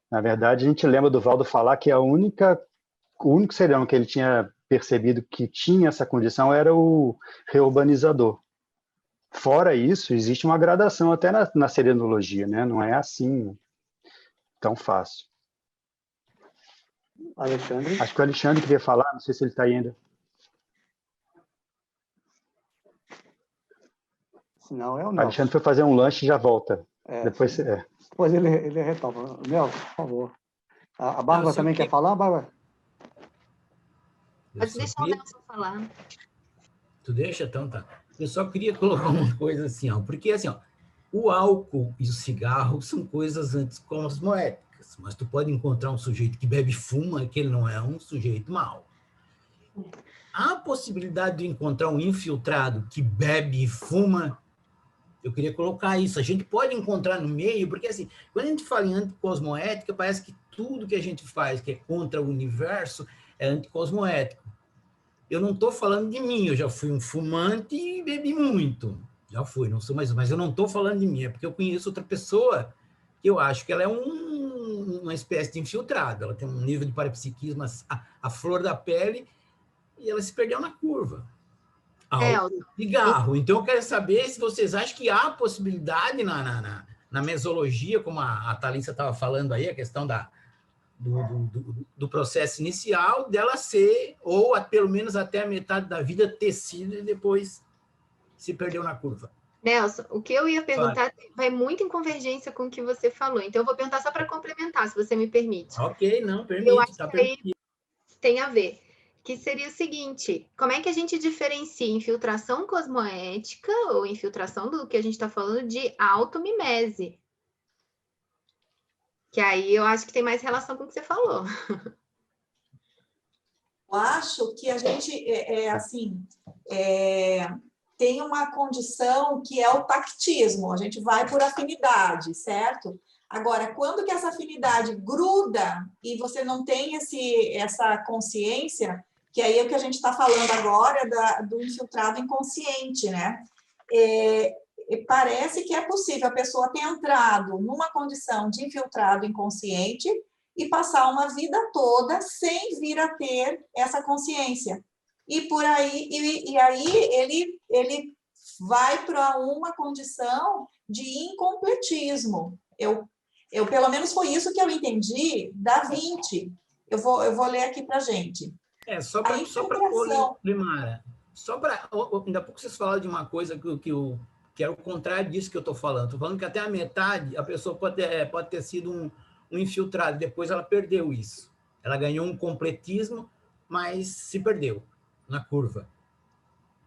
Na verdade, a gente lembra do Valdo falar que o único serenão que ele tinha percebido que tinha essa condição era o reurbanizador. Fora isso, existe uma gradação até na serenologia, né? Não é assim tão fácil.
Alexandre?
Acho que o Alexandre queria falar, não sei se ele está aí ainda.
Se não, é o
O
Nelson.
Alexandre foi fazer um lanche e já volta. Depois
ele retoma. Nelson, por favor. A Bárbara também quer falar, Bárbara?
Pode deixar o Nelson falar.
Tu deixa? Então tá. Eu só queria colocar uma coisa assim, ó, porque assim, ó, o álcool e o cigarro são coisas anticosmoéticas, mas tu pode encontrar um sujeito que bebe e fuma, que ele não é um sujeito mau. Há a possibilidade de encontrar um infiltrado que bebe e fuma. Eu queria colocar isso. A gente pode encontrar no meio, porque assim, quando a gente fala em anticosmoética, parece que tudo que a gente faz que é contra o universo é anticosmoético. Eu não estou falando de mim, eu já fui um fumante e bebi muito. Já fui, não sou mais, mas eu não estou falando de mim, é porque eu conheço outra pessoa que eu acho que ela é uma espécie de infiltrado. Ela tem um nível de parapsiquismo a flor da pele e ela se perdeu na curva. Álcool, cigarro. Então, eu quero saber se vocês acham que há possibilidade na mesologia, como a Thalissa estava falando aí, a questão do processo inicial, dela ser, ou pelo menos até a metade da vida, ter sido e depois se perdeu na curva.
Nelson, o que eu ia perguntar vai muito em convergência com o que você falou. Então, eu vou perguntar só para complementar, se você me permite.
Ok, não, permite.
Eu acho que aí tem a ver. Que seria o seguinte, como é que a gente diferencia infiltração cosmoética ou infiltração do que a gente está falando de automimese? Que aí eu acho que tem mais relação com o que você falou.
Eu acho que a gente, tem uma condição que é o pactismo, a gente vai por afinidade, certo? Agora, quando que essa afinidade gruda e você não tem essa consciência, que aí é o que a gente está falando agora do infiltrado inconsciente, né? Parece que é possível a pessoa ter entrado numa condição de infiltrado inconsciente e passar uma vida toda sem vir a ter essa consciência. E por aí, e aí ele vai para uma condição de incompletismo. Pelo menos foi isso que eu entendi da 20. Eu vou ler aqui para a gente.
Só para Primara, ainda há pouco vocês falaram de uma coisa que é o contrário disso que eu estou falando. Estou falando que até a metade a pessoa pode ter sido um infiltrado, depois ela perdeu isso. Ela ganhou um completismo, mas se perdeu na curva.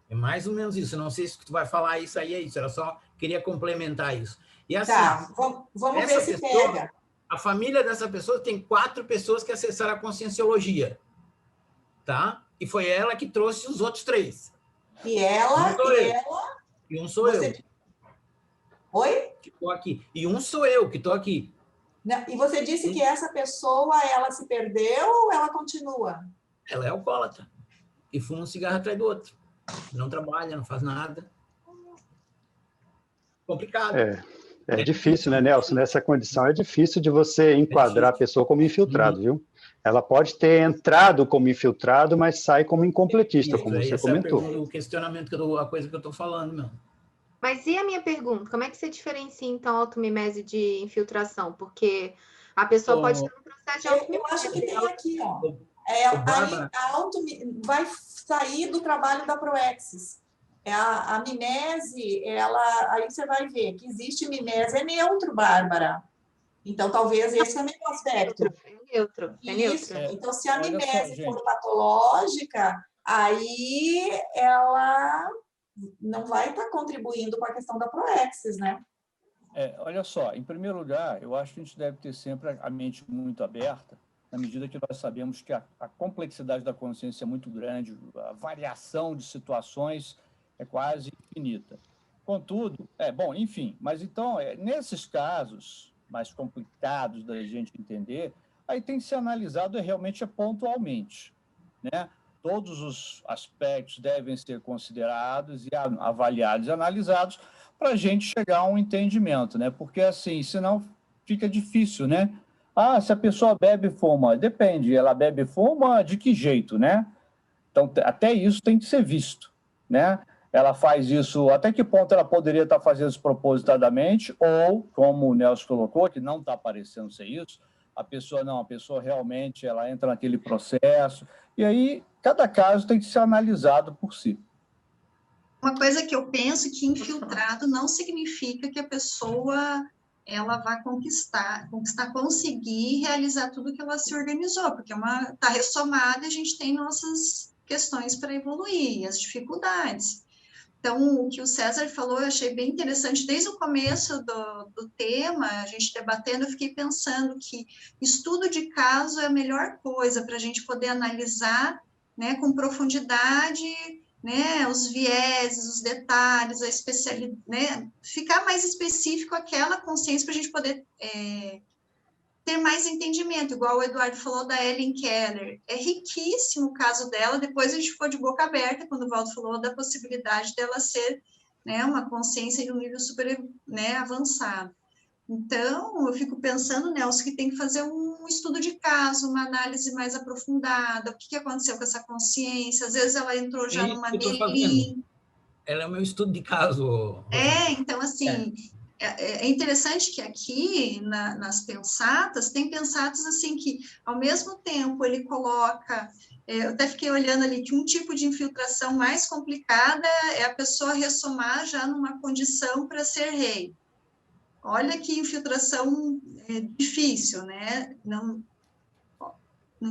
É mais ou menos isso. Não sei se tu vai falar isso aí, é isso. Eu só queria complementar isso. E assim,
vamos ver se pega.
A família dessa pessoa tem 4 pessoas que acessaram a conscienciologia, tá? E foi ela que trouxe os outros 3.
E
um sou eu.
Oi?
Que estou aqui. E um sou eu que estou aqui.
Não, e você disse que essa pessoa, ela se perdeu ou ela continua?
Ela é alcoólatra. E fuma um cigarro atrás do outro. Não trabalha, não faz nada. Complicado.
É difícil, né, Nelson? Nessa condição é difícil de você enquadrar a pessoa como infiltrado, viu? Ela pode ter entrado como infiltrado, mas sai como incompletista, como você comentou.
O questionamento, a coisa que eu estou falando, meu.
Mas e a minha pergunta? Como é que você diferencia, então, a automimese de infiltração? Porque a pessoa pode estar no processo de automimese.
Eu acho que tem aqui, ó. Vai sair do trabalho da Proexis. A mimese, aí você vai ver que existe mimese, é neutro, Bárbara. Então, talvez esse também é um aspecto.
É neutro.
Então, se a mimese for patológica, aí ela não vai estar contribuindo com a questão da Proexis, né?
Olha só, em primeiro lugar, eu acho que a gente deve ter sempre a mente muito aberta, na medida que nós sabemos que a complexidade da consciência é muito grande, a variação de situações é quase infinita. Contudo, enfim, mas então, nesses casos mais complicados da gente entender, aí tem que ser analisado realmente pontualmente, né? Todos os aspectos devem ser considerados e avaliados e analisados para a gente chegar a um entendimento, né? Porque, assim, senão fica difícil, né? Se a pessoa bebe e fuma, depende, ela bebe e fuma de que jeito, né? Então, até isso tem que ser visto, né? Ela faz isso, até que ponto ela poderia estar fazendo isso propositadamente, ou, como o Nelson colocou, que não está parecendo ser isso, a pessoa realmente ela entra naquele processo, e aí cada caso tem que ser analisado por si.
Uma coisa que eu penso que infiltrado não significa que a pessoa ela vai conseguir realizar tudo que ela se organizou, porque está ressomada e a gente tem nossas questões para evoluir, as dificuldades. Então, o que o César falou, eu achei bem interessante. Desde o começo do tema, a gente debatendo, eu fiquei pensando que estudo de caso é a melhor coisa para a gente poder analisar, né, com profundidade, né, os vieses, os detalhes, a especialidade, né, ficar mais específico aquela consciência para a gente poder ter mais entendimento, igual o Eduardo falou da Ellen Keller. É riquíssimo o caso dela, depois a gente ficou de boca aberta quando o Valdo falou da possibilidade dela ser, né, uma consciência de um nível super, né, avançado. Então, eu fico pensando, Nelson, que tem que fazer um estudo de caso, uma análise mais aprofundada, o que aconteceu com essa consciência, às vezes ela entrou já numa delírio.
Ela é o meu estudo de caso.
Então, assim... É interessante que aqui, nas pensatas, tem pensatas assim que, ao mesmo tempo, ele coloca... eu até fiquei olhando ali que um tipo de infiltração mais complicada é a pessoa ressomar já numa condição para ser rei. Olha que infiltração difícil, né? Não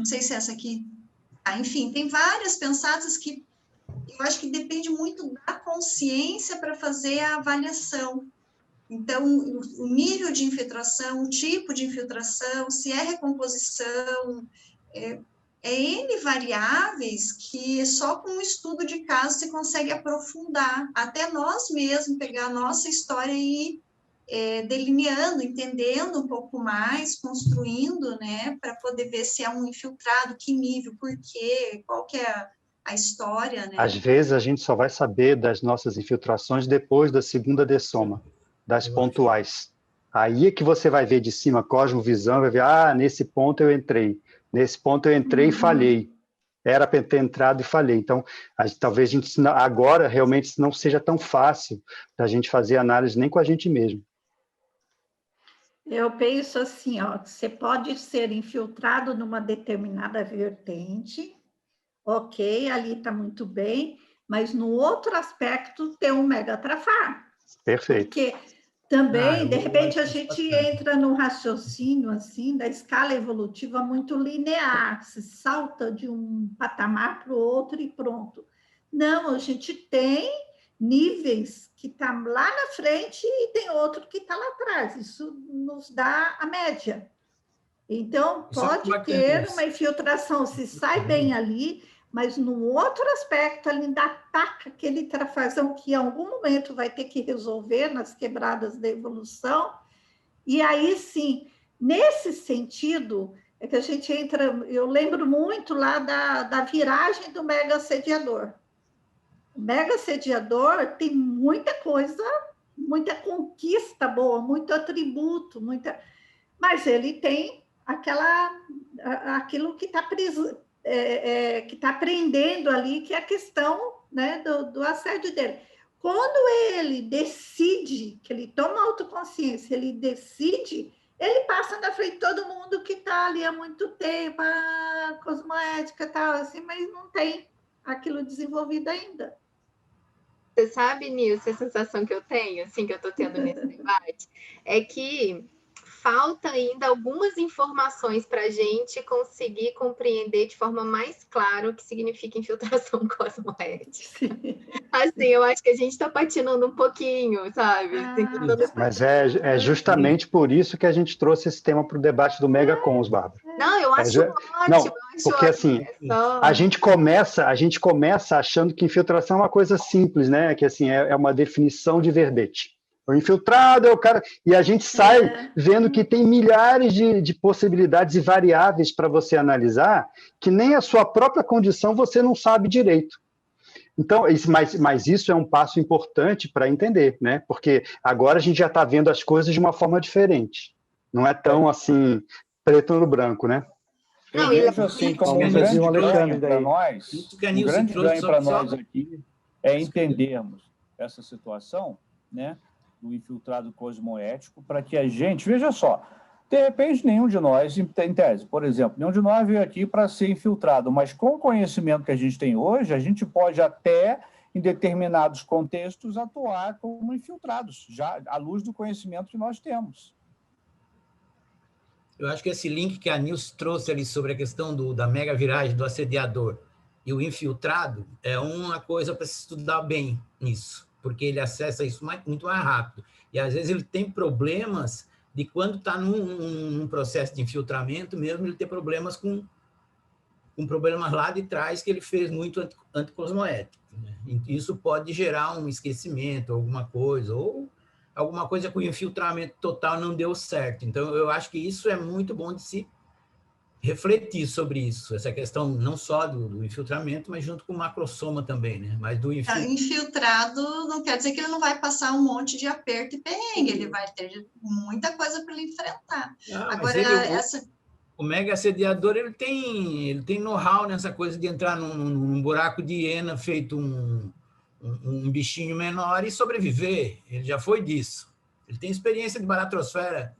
sei se essa aqui... enfim, tem várias pensatas que eu acho que depende muito da consciência para fazer a avaliação. Então, o nível de infiltração, o tipo de infiltração, se é recomposição, N variáveis que só com um estudo de caso se consegue aprofundar, até nós mesmos pegar a nossa história e ir delineando, entendendo um pouco mais, construindo, né, para poder ver se é um infiltrado, que nível, por quê, qual que é a história, né?
Às vezes a gente só vai saber das nossas infiltrações depois da segunda dessoma, das pontuais. Aí é que você vai ver de cima, cosmovisão, vai ver, nesse ponto eu entrei e falhei. era para ter entrado e falhei. Então, talvez a gente agora realmente não seja tão fácil da gente fazer análise nem com a gente mesmo.
Eu penso assim, ó, você pode ser infiltrado numa determinada vertente, ok, ali está muito bem, mas no outro aspecto tem um mega trafar.
Perfeito.
Porque também, de repente, a gente entra no raciocínio assim da escala evolutiva muito linear, se salta de um patamar para o outro e pronto. Não, a gente tem níveis que está lá na frente e tem outro que está lá atrás. Isso nos dá a média. Então, pode ter uma infiltração, se sai bem ali, mas no outro aspecto, ele ainda ataca aquele trafazão que em algum momento vai ter que resolver nas quebradas da evolução. E aí, sim, nesse sentido, é que a gente entra... Eu lembro muito lá da viragem do mega assediador. O mega assediador tem muita coisa, muita conquista boa, muito atributo, mas ele tem aquilo que está que está aprendendo ali, que é a questão, né, do assédio dele. Quando ele decide, que ele toma autoconsciência, ele decide, ele passa na frente de todo mundo que está ali há muito tempo, a cosmoética e tal, assim, mas não tem aquilo desenvolvido ainda.
Você sabe, Nilce, a sensação que eu tenho, assim, que eu estou tendo nesse debate, é que falta ainda algumas informações para a gente conseguir compreender de forma mais clara o que significa infiltração cosmoética. Assim, eu acho que a gente está patinando um pouquinho, sabe?
Mas é justamente por isso que a gente trouxe esse tema para o debate do Mega Cons, Bárbara.
Não, eu acho ótimo.
Não, porque assim, a gente começa achando que infiltração é uma coisa simples, né? Que assim, é uma definição de verbete. O infiltrado é o cara... E a gente sai vendo que tem milhares de possibilidades e variáveis para você analisar, que nem a sua própria condição você não sabe direito. Então, mas isso é um passo importante para entender, né? Porque agora a gente já está vendo as coisas de uma forma diferente. Não é tão assim, preto no branco, né?
Eu vejo assim como um grande ganho para nós, um grande ganho para nós aqui é entendermos essa situação, né? Do infiltrado cosmoético, para que a gente... Veja só, de repente, nenhum de nós, em tese, por exemplo, nenhum de nós veio aqui para ser infiltrado, mas com o conhecimento que a gente tem hoje, a gente pode até, em determinados contextos, atuar como infiltrados, já à luz do conhecimento que nós temos.
Eu acho que esse link que a Nilce trouxe ali sobre a questão da mega viragem do assediador e o infiltrado é uma coisa para se estudar bem nisso, porque ele acessa isso muito mais rápido. E, às vezes, ele tem problemas de quando está num processo de infiltramento mesmo, ele tem problemas com problemas lá de trás que ele fez muito anticosmoético. Né? Isso pode gerar um esquecimento, alguma coisa, ou alguma coisa que o infiltramento total não deu certo. Então, eu acho que isso é muito bom de se refletir sobre isso, essa questão não só do infiltramento, mas junto com o macrosoma também, né? Mas do
infiltrado não quer dizer que ele não vai passar um monte de aperto e perrengue, ele vai ter muita coisa para ele enfrentar. Agora,
o mega assediador, ele tem know-how nessa coisa de entrar num buraco de hiena feito um bichinho menor e sobreviver. Ele já foi disso. Ele tem experiência de baratrosfera.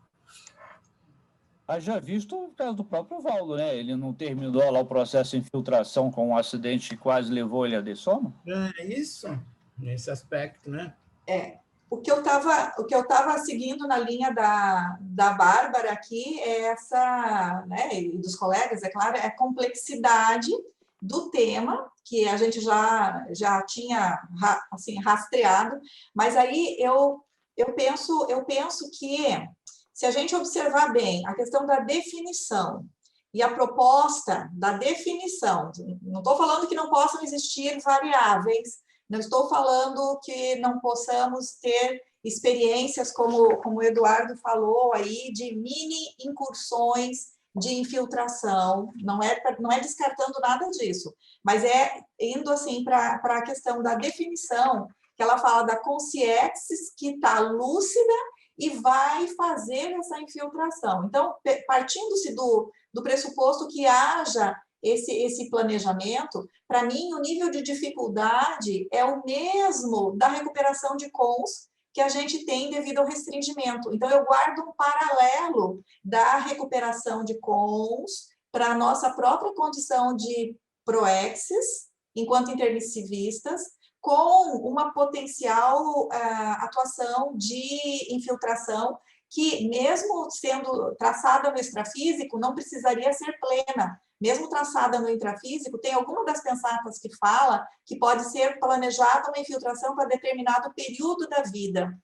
Já visto o caso do próprio Valdo, né? Ele não terminou lá o processo de infiltração com um acidente que quase levou ele a dessoma?
É isso, nesse aspecto, né?
O que eu estava seguindo na linha da Bárbara aqui é essa, né, e dos colegas, é claro, é a complexidade do tema, que a gente já tinha assim, rastreado, mas aí eu penso que, se a gente observar bem a questão da definição e a proposta da definição, não estou falando que não possam existir variáveis, não estou falando que não possamos ter experiências, como o Eduardo falou aí, de mini incursões de infiltração, não é descartando nada disso, mas é indo assim para a questão da definição, que ela fala da consciência que está lúcida e vai fazer essa infiltração. Então, partindo-se do pressuposto que haja esse planejamento, para mim, o nível de dificuldade é o mesmo da recuperação de cons que a gente tem devido ao restringimento. Então, eu guardo um paralelo da recuperação de cons para a nossa própria condição de proexis, enquanto intermissivistas, com uma potencial atuação de infiltração que, mesmo sendo traçada no extrafísico, não precisaria ser plena. Mesmo traçada no intrafísico, tem alguma das pensatas que fala que pode ser planejada uma infiltração para determinado período da vida.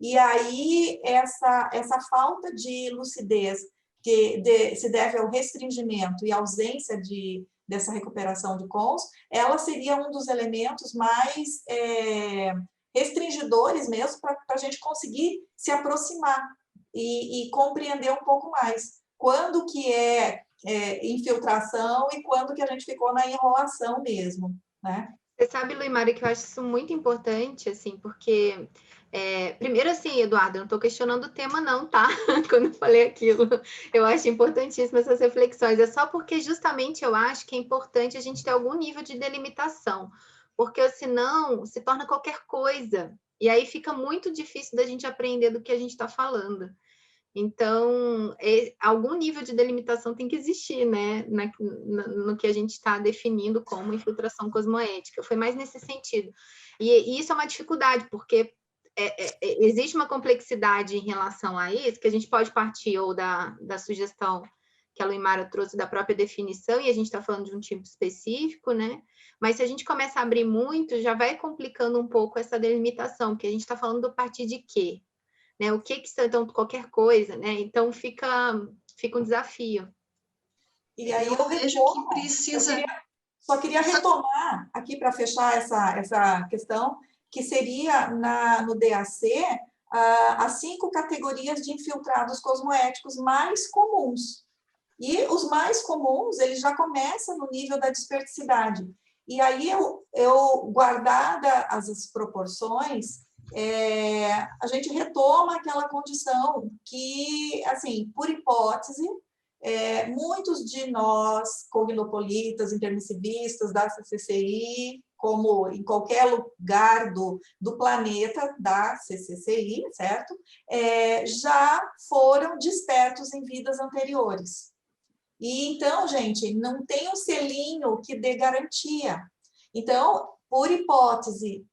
E aí, essa falta de lucidez que se deve ao restringimento e ausência dessa recuperação de cons, ela seria um dos elementos mais restringidores mesmo para a gente conseguir se aproximar e compreender um pouco mais quando que é infiltração e quando que a gente ficou na enrolação mesmo, né?
Você sabe, Luimara, que eu acho isso muito importante, assim, porque... primeiro, assim, Eduardo, eu não estou questionando o tema, não, tá? Quando eu falei aquilo, eu acho importantíssimo essas reflexões. É só porque, justamente, eu acho que é importante a gente ter algum nível de delimitação, porque senão se torna qualquer coisa, e aí fica muito difícil da gente aprender do que a gente está falando. Então, algum nível de delimitação tem que existir, né, no que a gente está definindo como infiltração cosmoética. Foi mais nesse sentido. E isso é uma dificuldade, porque existe uma complexidade em relação a isso, que a gente pode partir ou da sugestão que a Luimara trouxe da própria definição, e a gente está falando de um tipo específico, né? Mas se a gente começa a abrir muito, já vai complicando um pouco essa delimitação, porque a gente está falando do partir de quê? Né? O que são, então, qualquer coisa, né? Então, fica um desafio.
E aí eu vejo que precisa... Só queria retomar aqui para fechar essa questão, que seria no DAC as 5 categorias de infiltrados cosmoéticos mais comuns. E os mais comuns, eles já começam no nível da dispersidade. E aí, eu guardada as proporções, a gente retoma aquela condição que, assim, por hipótese, muitos de nós, cognopolitas, intermissivistas, da CCCI, como em qualquer lugar do planeta da CCCI, certo? Já foram despertos em vidas anteriores. E então, gente, não tem um selinho que dê garantia. Então, por hipótese,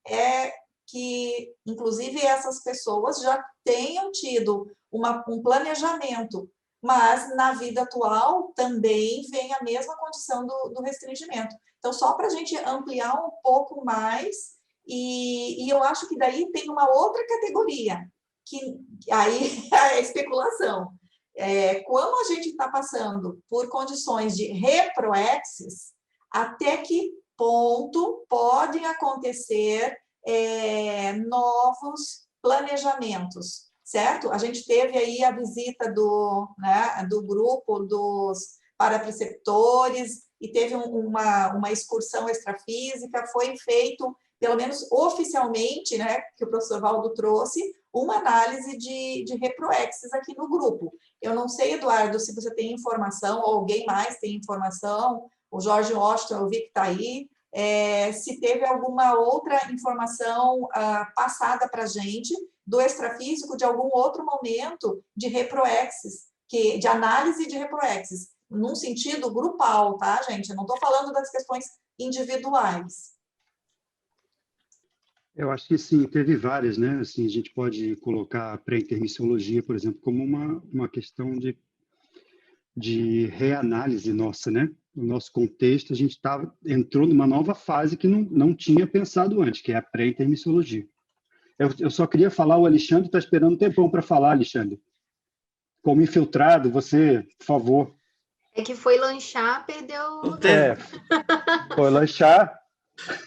que, inclusive, essas pessoas já tenham tido um planejamento, mas na vida atual também vem a mesma condição do restringimento. Então, só para a gente ampliar um pouco mais, e eu acho que daí tem uma outra categoria, que aí é a especulação. Como a gente está passando por condições de reproexis, até que ponto podem acontecer novos planejamentos, certo? A gente teve aí a visita do grupo dos parapreceptores e teve uma excursão extrafísica, foi feito, pelo menos oficialmente, né, que o professor Valdo trouxe, uma análise de reproexis aqui no grupo. Eu não sei, Eduardo, se você tem informação, ou alguém mais tem informação, o Jorge Washington, eu vi que está aí, se teve alguma outra informação passada para a gente do extrafísico de algum outro momento de reproexis, de análise de reproexis, num sentido grupal, tá, gente? Eu não estou falando das questões individuais.
Eu acho que sim, teve várias, né? Assim, a gente pode colocar a pré-intermissiologia, por exemplo, como uma questão de reanálise nossa, né? No nosso contexto, a gente entrou numa nova fase que não tinha pensado antes, que é a pré-intermissiologia. Eu só queria falar, o Alexandre está esperando um tempão para falar, Alexandre. Como infiltrado, você, por favor.
É que foi lanchar, perdeu o
lugar. Foi lanchar.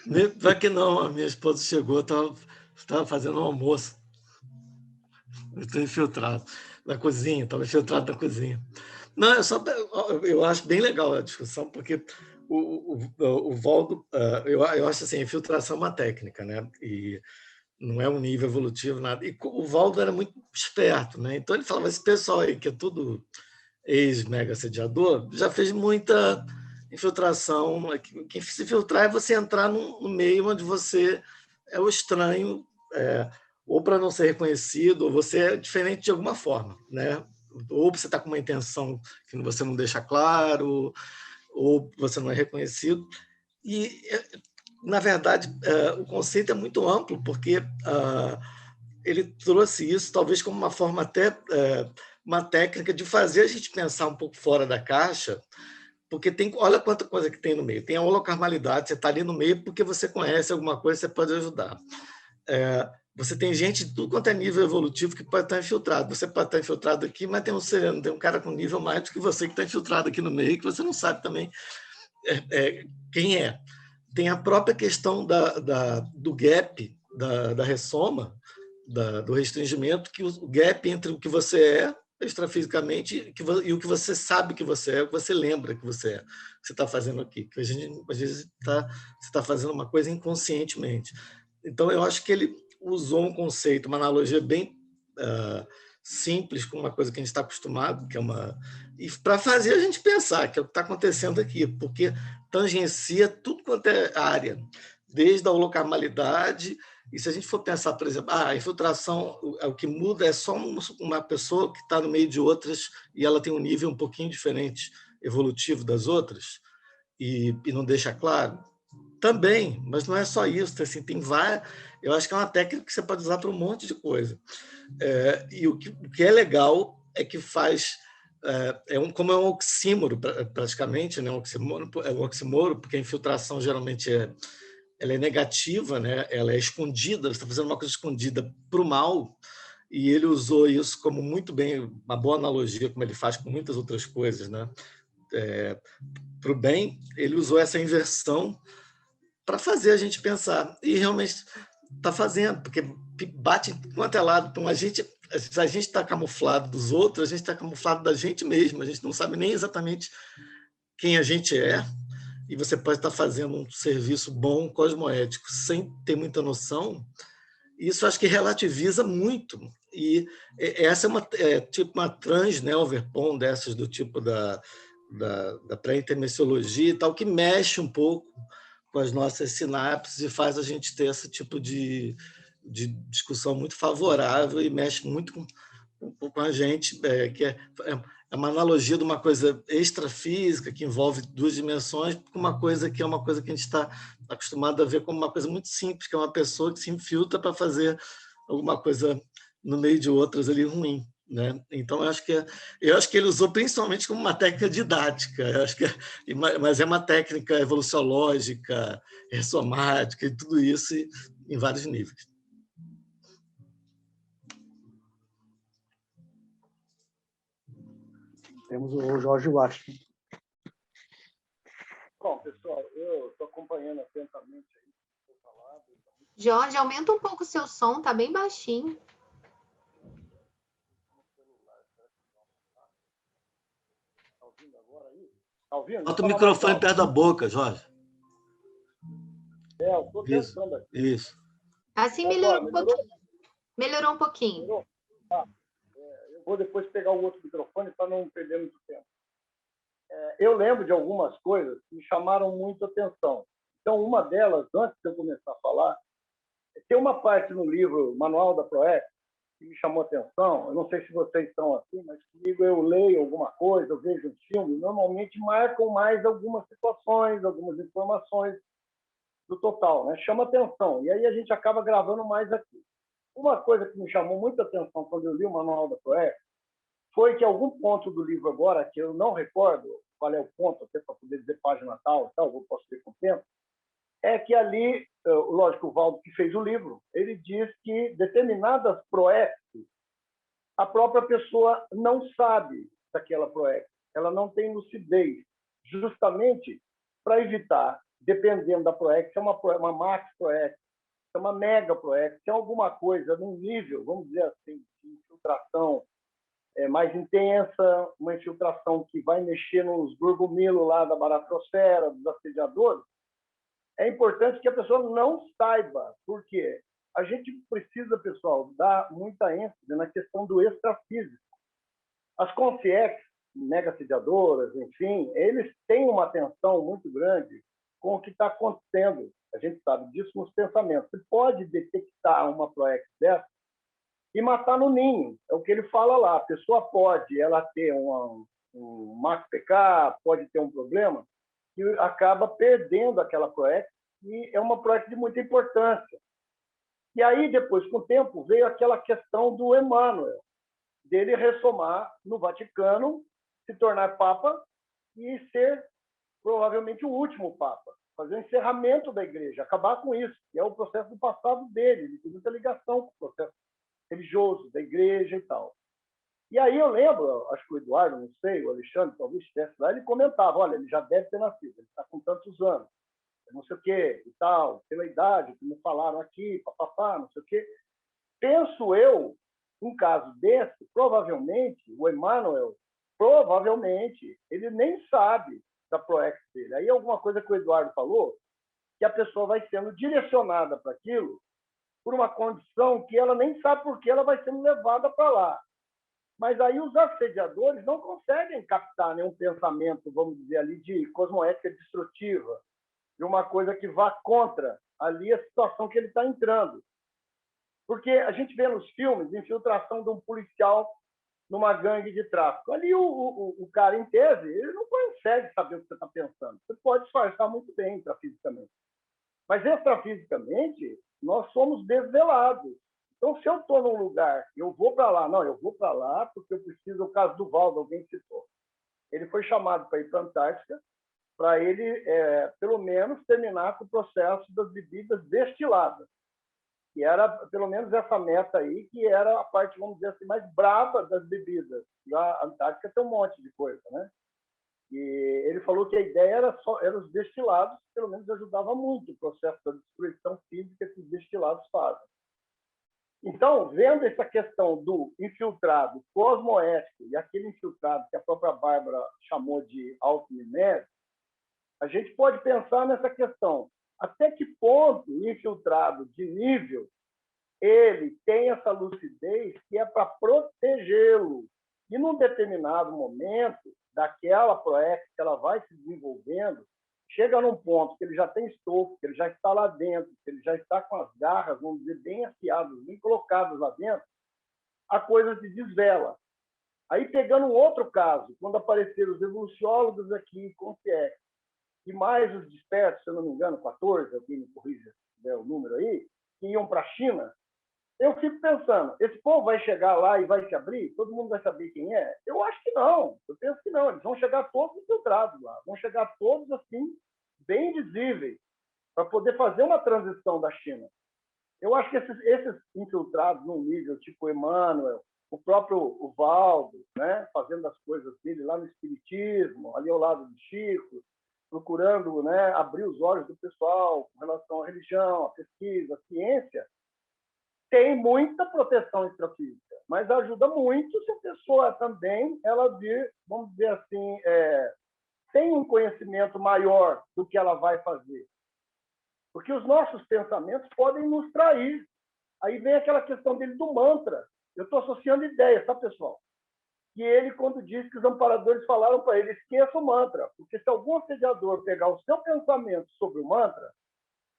Não que não, a minha esposa chegou, estava fazendo um almoço. Eu estou infiltrado na cozinha, estava infiltrado na cozinha. Não, eu acho bem legal a discussão, porque o Valdo, eu acho assim, a infiltração é uma técnica, né? E não é um nível evolutivo, nada. E o Valdo era muito esperto, né? Então ele falava, esse pessoal aí, que é tudo ex-mega assediador, já fez muita infiltração, que se filtrar é você entrar no meio onde você é o estranho, ou para não ser reconhecido, ou você é diferente de alguma forma, né? Ou você está com uma intenção que você não deixa claro, ou você não é reconhecido. E, na verdade, o conceito é muito amplo, porque ele trouxe isso talvez como uma forma até, uma técnica de fazer a gente pensar um pouco fora da caixa, porque olha quanta coisa que tem no meio. Tem a holocarmalidade, você está ali no meio porque você conhece alguma coisa, você pode ajudar. Você tem gente de tudo quanto é nível evolutivo que pode estar infiltrado. Você pode estar infiltrado aqui, mas tem um cara com nível mais do que você que está infiltrado aqui no meio, que você não sabe também quem é. Tem a própria questão do gap, da ressoma, do restringimento, que o gap entre o que você é extrafisicamente e o que você sabe que você é, o que você lembra que você é, que você está fazendo aqui. Que às vezes você está fazendo uma coisa inconscientemente. Então, eu acho que ele usou um conceito, uma analogia bem simples, com uma coisa que a gente está acostumado, que é e para fazer a gente pensar, que é o que está acontecendo aqui, porque tangencia tudo quanto é área, desde a holocarmalidade. E se a gente for pensar, por exemplo, a infiltração, o que muda é só uma pessoa que está no meio de outras e ela tem um nível um pouquinho diferente evolutivo das outras e não deixa claro. Também, mas não é só isso. Assim, tem várias. Eu acho que é uma técnica que você pode usar para um monte de coisa. E o que é legal é que faz. Como é um oxímoro, praticamente, né? É um oxímoro, porque a infiltração geralmente ela é negativa, né? Ela é escondida, você está fazendo uma coisa escondida para o mal, e ele usou isso como muito bem, uma boa analogia, como ele faz com muitas outras coisas, né? Para o bem, ele usou essa inversão para fazer a gente pensar, e realmente está fazendo, porque bate em quanto é lado. Então, a gente está camuflado dos outros, a gente está camuflado da gente mesmo, a gente não sabe nem exatamente quem a gente é, e você pode estar fazendo um serviço bom, cosmoético, sem ter muita noção. Isso acho que relativiza muito. E essa é tipo uma trans-Overpon, dessas do tipo da pré-intermissiologia e tal, que mexe um pouco com as nossas sinapses e faz a gente ter esse tipo de discussão muito favorável e mexe muito com a gente, que é uma analogia de uma coisa extrafísica, que envolve duas dimensões, com uma coisa que é uma coisa que a gente está acostumado a ver como uma coisa muito simples, que é uma pessoa que se infiltra para fazer alguma coisa no meio de outras ali ruim. Né? Então, eu acho que ele usou principalmente como uma técnica didática, mas é uma técnica evoluciológica, ressomática e tudo isso em vários níveis.
Temos o Jorge Washington.
Bom, pessoal, eu estou acompanhando atentamente aí.
Jorge, aumenta um pouco o seu som, tá bem baixinho.
Tá ouvindo?
Bota o microfone perto da boca, Jorge.
Eu estou tentando aqui.
Isso.
Assim melhorou um pouquinho. Melhorou um pouquinho.
Melhorou? Tá. Eu vou depois pegar o outro microfone para não perder muito tempo. Eu lembro de algumas coisas que me chamaram muito a atenção. Então, uma delas, antes de eu começar a falar, tem uma parte no livro Manual da ProEx que me chamou a atenção. Eu não sei se vocês estão assim, mas comigo eu leio alguma coisa, eu vejo um filme, normalmente marcam mais algumas situações, algumas informações do total, né? Chama atenção. E aí a gente acaba gravando mais aqui. Uma coisa que me chamou muita atenção quando eu li o Manual da ProEx foi que algum ponto do livro agora, que eu não recordo qual é o ponto, até para poder dizer página tal, eu posso ver com o tempo, é que ali, lógico, o Valdo que fez o livro, ele diz que determinadas ProEx, a própria pessoa não sabe daquela ProEx, ela não tem lucidez, justamente para evitar, dependendo da ProEx, se é uma Max ProEx, se é uma Mega ProEx, se é alguma coisa num nível, vamos dizer assim, de infiltração mais intensa, uma infiltração que vai mexer nos burgomilos lá da baratrosfera, dos assediadores, é importante que a pessoa não saiba, porque a gente precisa, pessoal, dar muita ênfase na questão do extrafísico. As consciex mega assediadoras, enfim, eles têm uma atenção muito grande com o que está acontecendo. A gente sabe disso nos pensamentos. Você pode detectar uma ProEx dessa e matar no ninho. É o que ele fala lá. A pessoa pode ela ter um MAC-PK, pode ter um problema, e acaba perdendo aquela ProEx, e é uma ProEx de muita importância. E aí, depois, com o tempo, veio aquela questão do Emmanuel, dele ressomar no Vaticano, se tornar Papa e ser provavelmente o último Papa, fazer o encerramento da Igreja, acabar com isso, que é o processo do passado dele, ele tem muita ligação com o processo religioso da Igreja e tal. E aí eu lembro, acho que o Eduardo, não sei, o Alexandre, talvez estivesse lá, ele comentava, olha, ele já deve ter nascido, ele está com tantos anos, não sei o quê, e tal, pela idade, como falaram aqui, papapá, não sei o quê. Penso eu, um caso desse, provavelmente, o Emmanuel, provavelmente, ele nem sabe da ProEx dele. Aí alguma coisa que o Eduardo falou, que a pessoa vai sendo direcionada para aquilo por uma condição que ela nem sabe por que ela vai sendo levada para lá. Mas aí os assediadores não conseguem captar nenhum pensamento, vamos dizer ali, de cosmoética destrutiva, de uma coisa que vá contra ali a situação que ele está entrando. Porque a gente vê nos filmes infiltração de um policial numa gangue de tráfico. Ali o cara, em tese, ele não consegue saber o que você está pensando. Você pode disfarçar muito bem intrafisicamente. Mas extrafisicamente, nós somos desvelados. Então, se eu estou num lugar, eu vou para lá. Não, eu vou para lá porque eu preciso, o caso do Valdo, alguém citou. Ele foi chamado para ir para a Antártica, para ele, pelo menos, terminar com o processo das bebidas destiladas. Que era, pelo menos, essa meta aí, que era a parte, vamos dizer assim, mais brava das bebidas. A Antártica tem um monte de coisa, né? E ele falou que a ideia era os destilados, pelo menos ajudava muito o processo da destruição física que os destilados fazem. Então, vendo essa questão do infiltrado cosmoético e aquele infiltrado que a própria Bárbara chamou de automimético, a gente pode pensar nessa questão. Até que ponto o infiltrado de nível ele tem essa lucidez que é para protegê-lo. E num determinado momento daquela ProEx que ela vai se desenvolvendo, chega num ponto que ele já tem estofo, que ele já está lá dentro, que ele já está com as garras, vamos dizer, bem afiadas, bem colocadas lá dentro, a coisa se desvela. Aí, pegando um outro caso, quando apareceram os evoluciólogos aqui com CIEC, e mais os despertos, se eu não me engano, 14, alguém me corrija o número aí, que iam para a China, eu fico pensando, esse povo vai chegar lá e vai se abrir? Todo mundo vai saber quem é? Eu acho que não. Eu penso que não. Eles vão chegar todos infiltrados lá. Vão chegar todos, assim, bem visíveis, para poder fazer uma transição da China. Eu acho que esses infiltrados num nível tipo Emmanuel, o próprio Valdo, né, fazendo as coisas dele lá no espiritismo, ali ao lado do Chico, procurando, né, abrir os olhos do pessoal com relação à religião, à pesquisa, à ciência, tem muita proteção extrafísica, mas ajuda muito se a pessoa também ela vir, vamos dizer assim, tem um conhecimento maior do que ela vai fazer. Porque os nossos pensamentos podem nos trair. Aí vem aquela questão dele do mantra. Eu estou associando ideias, tá, pessoal? E ele, quando diz que os amparadores falaram para ele, esqueça o mantra, porque se algum assediador pegar o seu pensamento sobre o mantra,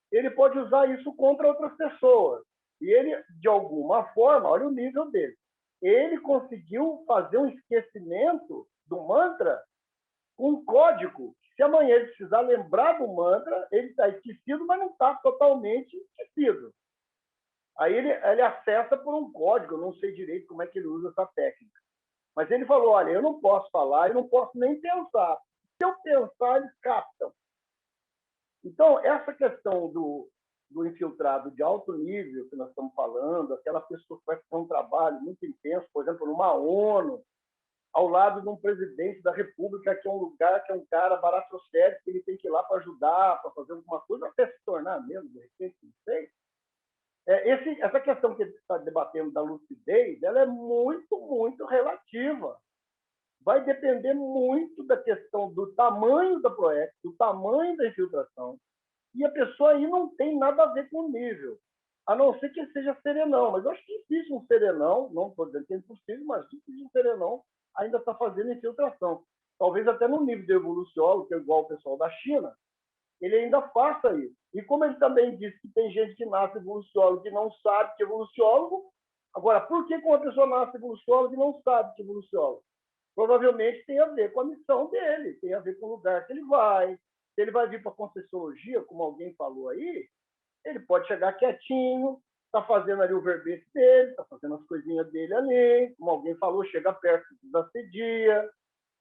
ele pode usar isso contra outras pessoas. E ele, de alguma forma, olha o nível dele, ele conseguiu fazer um esquecimento do mantra com um código. Se amanhã ele precisar lembrar do mantra, ele está esquecido, mas não está totalmente esquecido. Aí ele acessa por um código, eu não sei direito como é que ele usa essa técnica. Mas ele falou, olha, eu não posso falar, eu não posso nem pensar. Se eu pensar, eles captam. Então, essa questão do infiltrado de alto nível que nós estamos falando, aquela pessoa que vai fazer um trabalho muito intenso, por exemplo, numa ONU, ao lado de um presidente da República, que é um lugar, que é um cara baratrocético, que ele tem que ir lá para ajudar, para fazer alguma coisa, até se tornar mesmo, de repente, não sei. Essa questão que ele está debatendo da lucidez, ela é muito, muito relativa. Vai depender muito da questão do tamanho da ProEx, do tamanho da infiltração, e a pessoa aí não tem nada a ver com o nível, a não ser que seja serenão. Mas eu acho que existe um serenão, não estou dizendo que é impossível, mas existe um serenão ainda está fazendo infiltração. Talvez até no nível de evoluciólogo, que é igual o pessoal da China, ele ainda faça isso. E como ele também disse que tem gente que nasce evoluciólogo que não sabe que é evoluciólogo, agora, por que uma pessoa nasce evoluciólogo e não sabe que é evoluciólogo? Provavelmente tem a ver com a missão dele, tem a ver com o lugar que ele vai. Se ele vai vir para a Conscienciologia, como alguém falou aí, ele pode chegar quietinho, está fazendo ali o verbete dele, está fazendo as coisinhas dele ali, como alguém falou, chega perto, desacedia,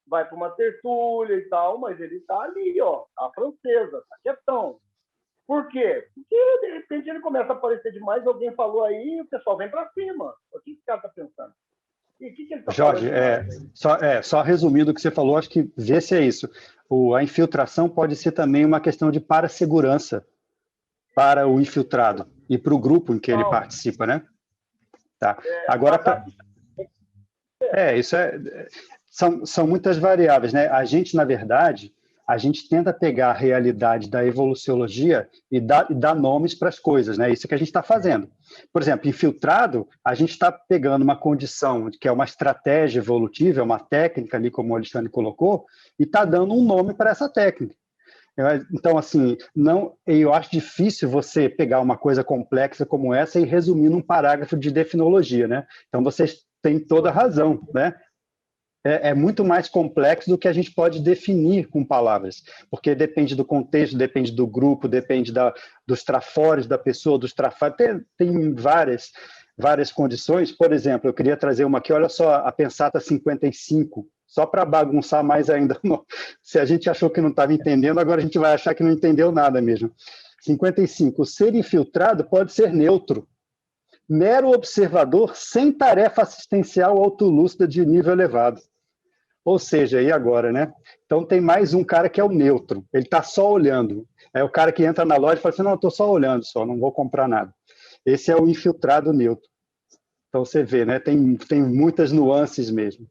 vai para uma tertúlia e tal, mas ele está ali, ó, a francesa, está quietão. Por quê? Porque, de repente, ele começa a aparecer demais, alguém falou aí, e o pessoal vem para cima. O que esse cara está pensando? E o que ele está falando?
Jorge, só resumindo o que você falou, acho que vê se é isso. A infiltração pode ser também uma questão de parasegurança para o infiltrado e para o grupo em que ele participa, né? Tá. Agora, são muitas variáveis, né? A gente, na verdade, a gente tenta pegar a realidade da evoluciologia e dar nomes para as coisas, né? Isso que a gente está fazendo. Por exemplo, infiltrado, a gente está pegando uma condição que é uma estratégia evolutiva, é uma técnica ali, como o Alexandre colocou, e está dando um nome para essa técnica. Então, assim, eu acho difícil você pegar uma coisa complexa como essa e resumir num parágrafo de definologia, né? Então, vocês têm toda a razão, né? É muito mais complexo do que a gente pode definir com palavras, porque depende do contexto, depende do grupo, depende dos trafores da pessoa, dos trafores, tem várias condições. Por exemplo, eu queria trazer uma aqui, olha só, a Pensata 55, só para bagunçar mais ainda. Se a gente achou que não estava entendendo, agora a gente vai achar que não entendeu nada mesmo. 55, o ser infiltrado pode ser neutro, mero observador sem tarefa assistencial autolúcida de nível elevado. Ou seja, e agora, né? Então tem mais um cara que é o neutro, ele está só olhando. É o cara que entra na loja e fala assim, não, estou só olhando, não vou comprar nada. Esse é o infiltrado neutro. Então você vê, né? Tem muitas nuances mesmo.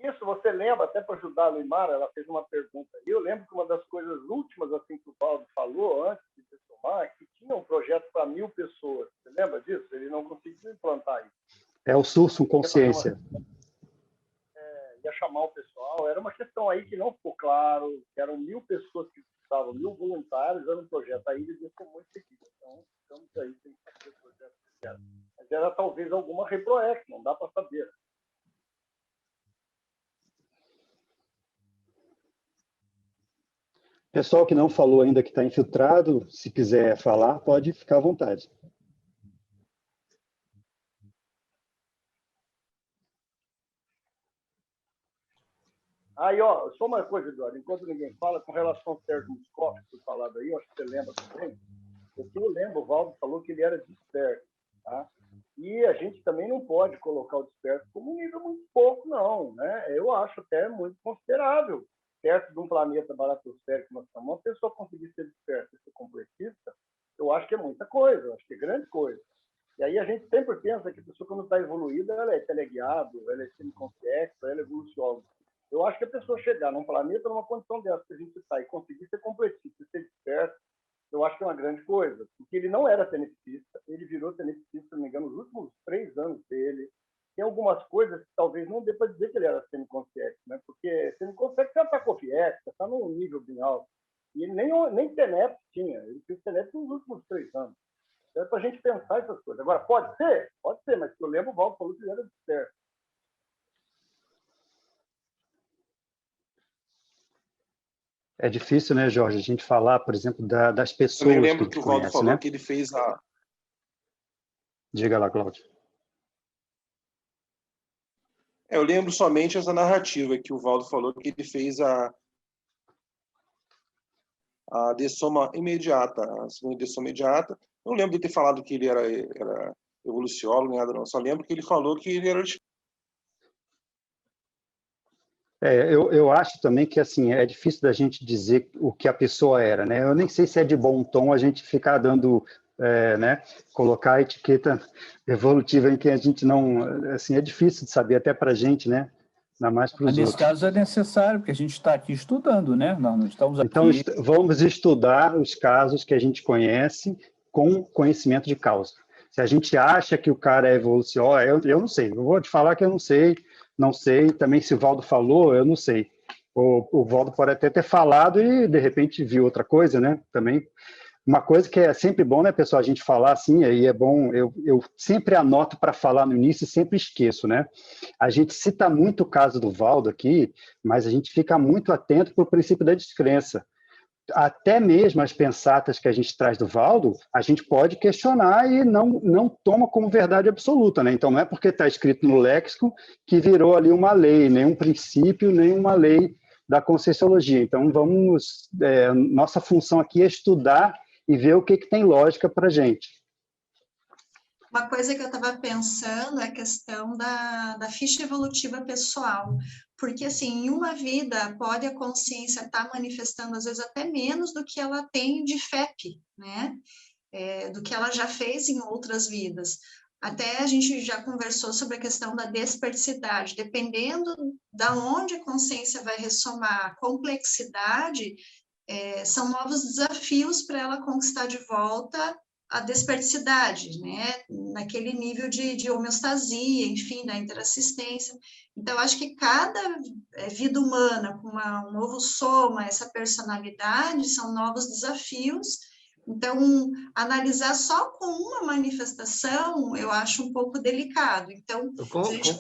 Isso, você lembra, até para ajudar a Luimara, ela fez uma pergunta. E eu lembro que uma das coisas últimas assim, que o Valdo falou, antes de se tomar, que tinha um projeto para 1000 pessoas. Você lembra disso? Ele não conseguiu implantar isso.
É o Sursum Consciência.
Ia chamar o pessoal, era uma questão aí que não ficou claro, que eram 1000 pessoas que precisavam, 1000 voluntários, era um projeto aí, ele ia ser muito seguido. Então, estamos aí, tem que fazer o projeto que era. Mas era talvez alguma reproex, não dá para saber.
Pessoal que não falou ainda que está infiltrado, se quiser falar, pode ficar à vontade.
Aí, ó, só uma coisa, Eduardo, enquanto ninguém fala, com relação ao Sérgio Moscoff, que foi falado aí, eu acho que você lembra também, o que eu lembro, o Valdo falou que ele era disperso, tá? E a gente também não pode colocar o disperso como um nível muito pouco, não, né? Eu acho até muito considerável. Perto de um planeta baratosférico, uma pessoa conseguir ser dispersa e ser completista, eu acho que é muita coisa, eu acho que é grande coisa. E aí a gente sempre pensa que a pessoa, quando está evoluída, ela é teleguiado, ela é semiconsciente, ela é evolucióloga. Eu acho que a pessoa chegar num planeta, numa condição dessa que a gente está, e conseguir ser completista, ser disperso, eu acho que é uma grande coisa. Porque ele não era tenepsista, ele virou tenepsista, se não me engano, nos últimos 3 anos dele. Tem algumas coisas que talvez não dê para dizer que ele era semiconsciente, né? Porque semiconsciente já está confiante, está num nível bem alto. E ele nem TENEP tinha, ele fez TENEP nos últimos 3 anos. Então é para a gente pensar essas coisas. Agora, pode ser, mas eu lembro o Valdo falou que ele era disperso.
É difícil, né, Jorge, a gente falar, por exemplo, das pessoas
eu lembro
que
o Valdo
conhece,
falou,
né?
que ele fez a...
Diga lá, Cláudio.
Eu lembro somente essa narrativa que o Valdo falou, que ele fez a dessoma imediata, a segunda dessoma imediata. Não lembro de ter falado que ele era evoluciólogo, nada não. Só lembro que ele falou que ele era...
Eu acho também que assim é difícil da gente dizer o que a pessoa era, né? Eu nem sei se é de bom tom a gente ficar dando, né, colocar a etiqueta evolutiva em quem a gente não, assim, é difícil de saber até para a gente, né? Ainda mais para os outros.
Nesse caso é necessário, porque a gente está aqui estudando, né? Nós não estamos aqui...
Então, vamos estudar os casos que a gente conhece com conhecimento de causa. Se a gente acha que o cara é evolucionário, eu não sei, eu vou te falar que eu não sei, não sei. Também se o Valdo falou, eu não sei. O Valdo pode até ter falado e, de repente, viu outra coisa, né? Também. Uma coisa que é sempre bom, né, pessoal, a gente falar assim, aí é bom, eu sempre anoto para falar no início e sempre esqueço, né? A gente cita muito o caso do Valdo aqui, mas a gente fica muito atento para o princípio da descrença. Até mesmo as pensatas que a gente traz do Valdo, a gente pode questionar e não toma como verdade absoluta, né? Então, não é porque está escrito no léxico que virou ali uma lei, nem um princípio, nem uma lei da Conscienciologia. Então, nossa função aqui é estudar e ver o que tem lógica para a gente.
Uma coisa que eu estava pensando é a questão da ficha evolutiva pessoal, porque, assim, em uma vida, pode a consciência estar manifestando, às vezes, até menos do que ela tem de FEP, né? Do que ela já fez em outras vidas. Até a gente já conversou sobre a questão da desperticidade, dependendo da onde a consciência vai ressomar a complexidade, são novos desafios para ela conquistar de volta a desperticidade, né? Naquele nível de homeostasia, enfim, da interassistência. Então, acho que cada vida humana com um novo soma, essa personalidade, são novos desafios. Então, analisar só com uma manifestação, eu acho um pouco delicado. Então, se a gente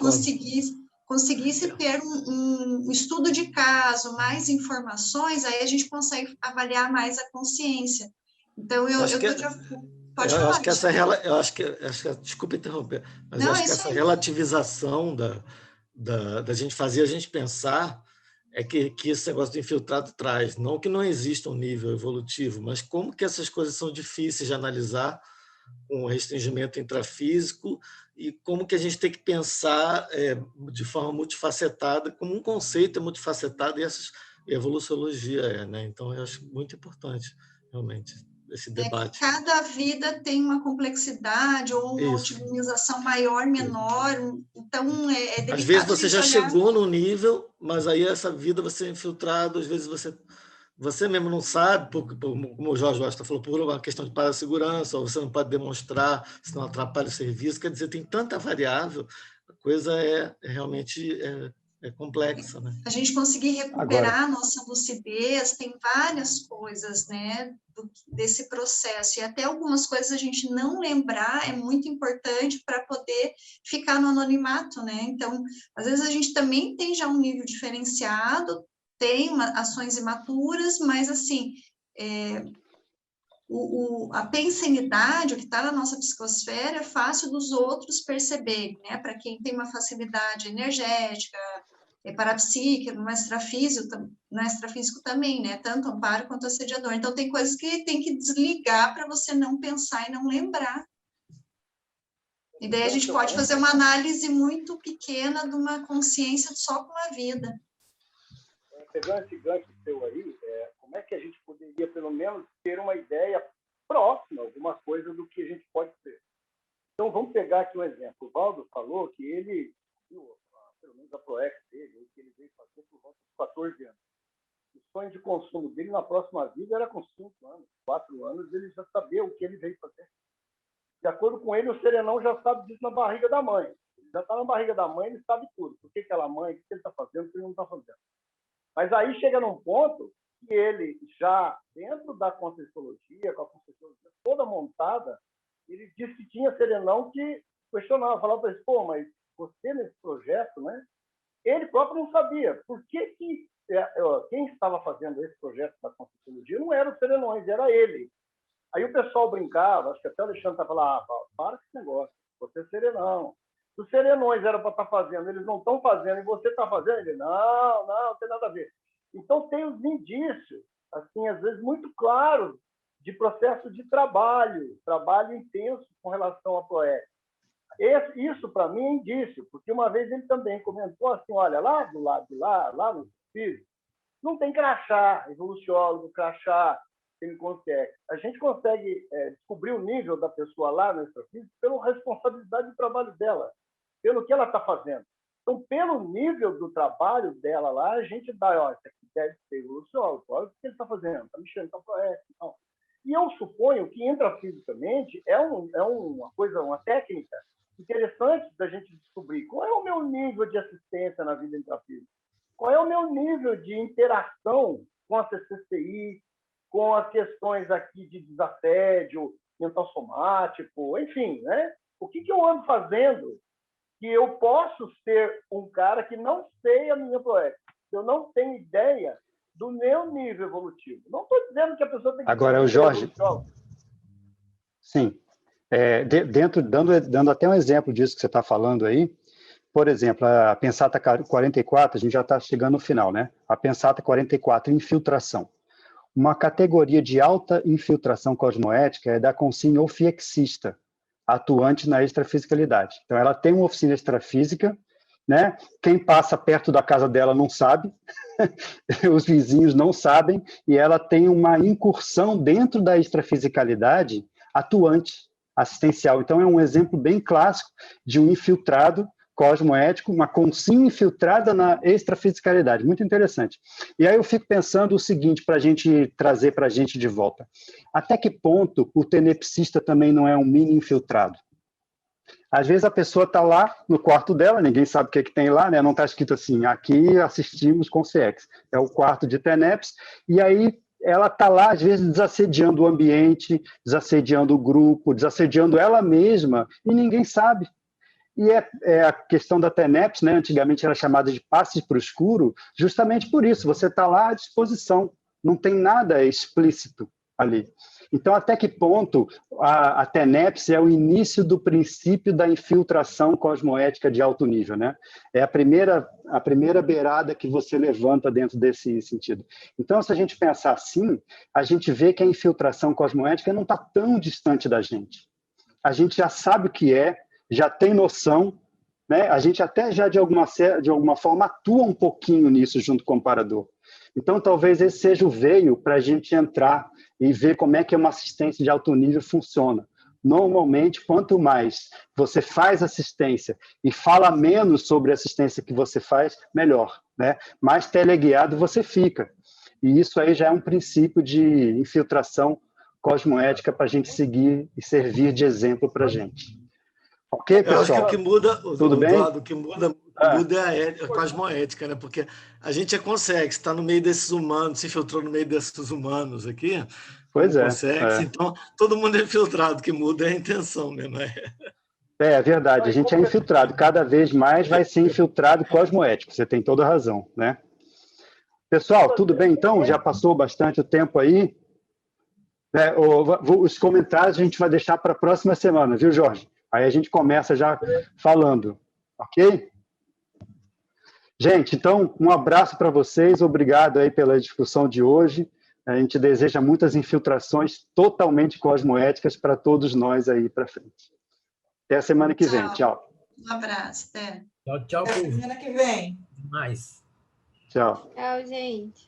conseguisse ter um estudo de caso, mais informações, aí a gente consegue avaliar mais a consciência. Então, pode falar.
Desculpa interromper, mas
Não,
eu acho que essa relativização da gente fazer a gente pensar é que esse negócio do infiltrado traz. Não que não exista um nível evolutivo, mas como que essas coisas são difíceis de analisar com o restringimento intrafísico e como que a gente tem que pensar de forma multifacetada, como um conceito é multifacetado, e essa evoluciologia né? Então, eu acho muito importante, realmente, esse debate.
Cada vida tem uma complexidade ou uma otimização maior, menor, então é delicado.
Às vezes você já chegou no nível, mas aí essa vida você é infiltrado, às vezes você mesmo não sabe, como o Jorge Washington falou, por uma questão de parassegurança, ou você não pode demonstrar, senão atrapalha o serviço. Quer dizer, tem tanta variável, a coisa realmente complexa. Né?
A gente conseguir recuperar a nossa lucidez, tem várias coisas, né, desse processo, e até algumas coisas a gente não lembrar é muito importante para poder ficar no anonimato, né? Então, às vezes a gente também tem já um nível diferenciado, tem ações imaturas, mas, assim, a pensenidade, o que está na nossa psicosfera, é fácil dos outros perceberem, né? Para quem tem uma facilidade energética, parapsíquico, no extrafísico também, né? Tanto amparo quanto assediador. Então, tem coisas que tem que desligar para você não pensar e não lembrar. E daí a gente pode fazer uma análise muito pequena de uma consciência só com a vida.
Pegando esse gancho seu aí, como é que a gente poderia, pelo menos, ter uma ideia próxima, alguma coisa do que a gente pode ser? Então, vamos pegar aqui um exemplo. O Valdo falou que ele, pelo menos a ProEx dele, que ele veio fazer por volta de 14 anos. O sonho de consumo dele na próxima vida era com 5 anos, 4 anos, ele já sabia o que ele veio fazer. De acordo com ele, o serenão já sabe disso na barriga da mãe. Ele já está na barriga da mãe, ele sabe tudo. Por que aquela mãe, o que ele está fazendo, o que ele não está fazendo. Mas aí chega num ponto que ele já, dentro da Conscienciologia, com a Conscienciologia toda montada, ele disse que tinha serenão que questionava, falava para ele, pô, mas você nesse projeto, né? Ele próprio não sabia. Por que quem estava fazendo esse projeto da Conscienciologia não eram os serenões, era ele. Aí o pessoal brincava, acho que até o Alexandre estava lá, para com esse negócio, você é serenão. Os serenões eram para estar fazendo, eles não estão fazendo, e você está fazendo? Ele, não tem nada a ver. Então, tem os indícios, assim, às vezes muito claros, de processo de trabalho intenso com relação à ProEx. Isso, para mim, é indício, porque uma vez ele também comentou assim, olha, lá do lado de lá no físico, não tem crachá, evoluciólogo, crachá, ele consegue. A gente consegue descobrir o nível da pessoa lá no extrafísico pela responsabilidade do trabalho dela, pelo que ela está fazendo. Então, pelo nível do trabalho dela lá, a gente dá, isso aqui deve ser evoluciólogo, olha o que ele está fazendo, está mexendo com a ProEx. E eu suponho que intrafisicamente é uma coisa, uma técnica interessante da gente descobrir qual é o meu nível de assistência na vida intrafísica, qual é o meu nível de interação com a CCCI, com as questões aqui de desassédio mental somático, enfim, né? O que eu ando fazendo que eu posso ser um cara que não sei a minha proética, eu não tenho ideia do meu nível evolutivo. Não estou dizendo que a pessoa tem que...
Agora, o Jorge... Sim. Dando até um exemplo disso que você está falando aí, por exemplo, a Pensata 44, a gente já está chegando no final, né? A Pensata 44, infiltração. Uma categoria de alta infiltração cosmoética é da consciência ofiexista, atuante na extrafisicalidade. Então, ela tem uma oficina extrafísica, né? Quem passa perto da casa dela não sabe, os vizinhos não sabem, e ela tem uma incursão dentro da extrafisicalidade atuante, assistencial. Então, é um exemplo bem clássico de um infiltrado cosmoético, uma consciência infiltrada na extrafisicalidade. Muito interessante. E aí eu fico pensando o seguinte, para a gente trazer para a gente de volta. Até que ponto o tenepsista também não é um mini infiltrado? Às vezes a pessoa está lá no quarto dela, ninguém sabe o que tem lá, né? Não está escrito assim, aqui assistimos com CX. É o quarto de TENEPS, e aí ela está lá, às vezes, desassediando o ambiente, desassediando o grupo, desassediando ela mesma, e ninguém sabe. E é a questão da TENEPS, né? Antigamente era chamada de passes para o escuro, justamente por isso, você está lá à disposição, não tem nada explícito ali. Então, até que ponto a TENEPS é o início do princípio da infiltração cosmoética de alto nível, né? É a primeira beirada que você levanta dentro desse sentido. Então, se a gente pensar assim, a gente vê que a infiltração cosmoética não está tão distante da gente. A gente já sabe o que é, já tem noção, né? A gente até já, de alguma forma, atua um pouquinho nisso junto com o amparador. Então, talvez esse seja o veio para a gente entrar e ver como é que uma assistência de alto nível funciona. Normalmente, quanto mais você faz assistência e fala menos sobre a assistência que você faz, melhor, né? Mais teleguiado você fica. E isso aí já é um princípio de infiltração cosmoética para a gente seguir e servir de exemplo para a gente. Ok, pessoal?
Eu acho que o que muda,
tudo bem?
Eduardo, o que muda é a cosmoética, né? Porque a gente consegue, está no meio desses humanos, se infiltrou no meio desses humanos aqui,
pois é,
então todo mundo é infiltrado, o que muda é a intenção mesmo.
É verdade, a gente é infiltrado, cada vez mais vai ser infiltrado cosmoético, você tem toda a razão, né? Pessoal, tudo bem então? Já passou bastante o tempo aí? Os comentários a gente vai deixar para a próxima semana, viu, Jorge? Aí a gente começa já falando, ok? Gente, então, um abraço para vocês, obrigado aí pela discussão de hoje. A gente deseja muitas infiltrações totalmente cosmoéticas para todos nós aí para frente. Até a semana que vem. Tchau.
Um abraço, até.
Tchau.
Até semana que vem.
Mais.
Tchau.
Tchau, gente.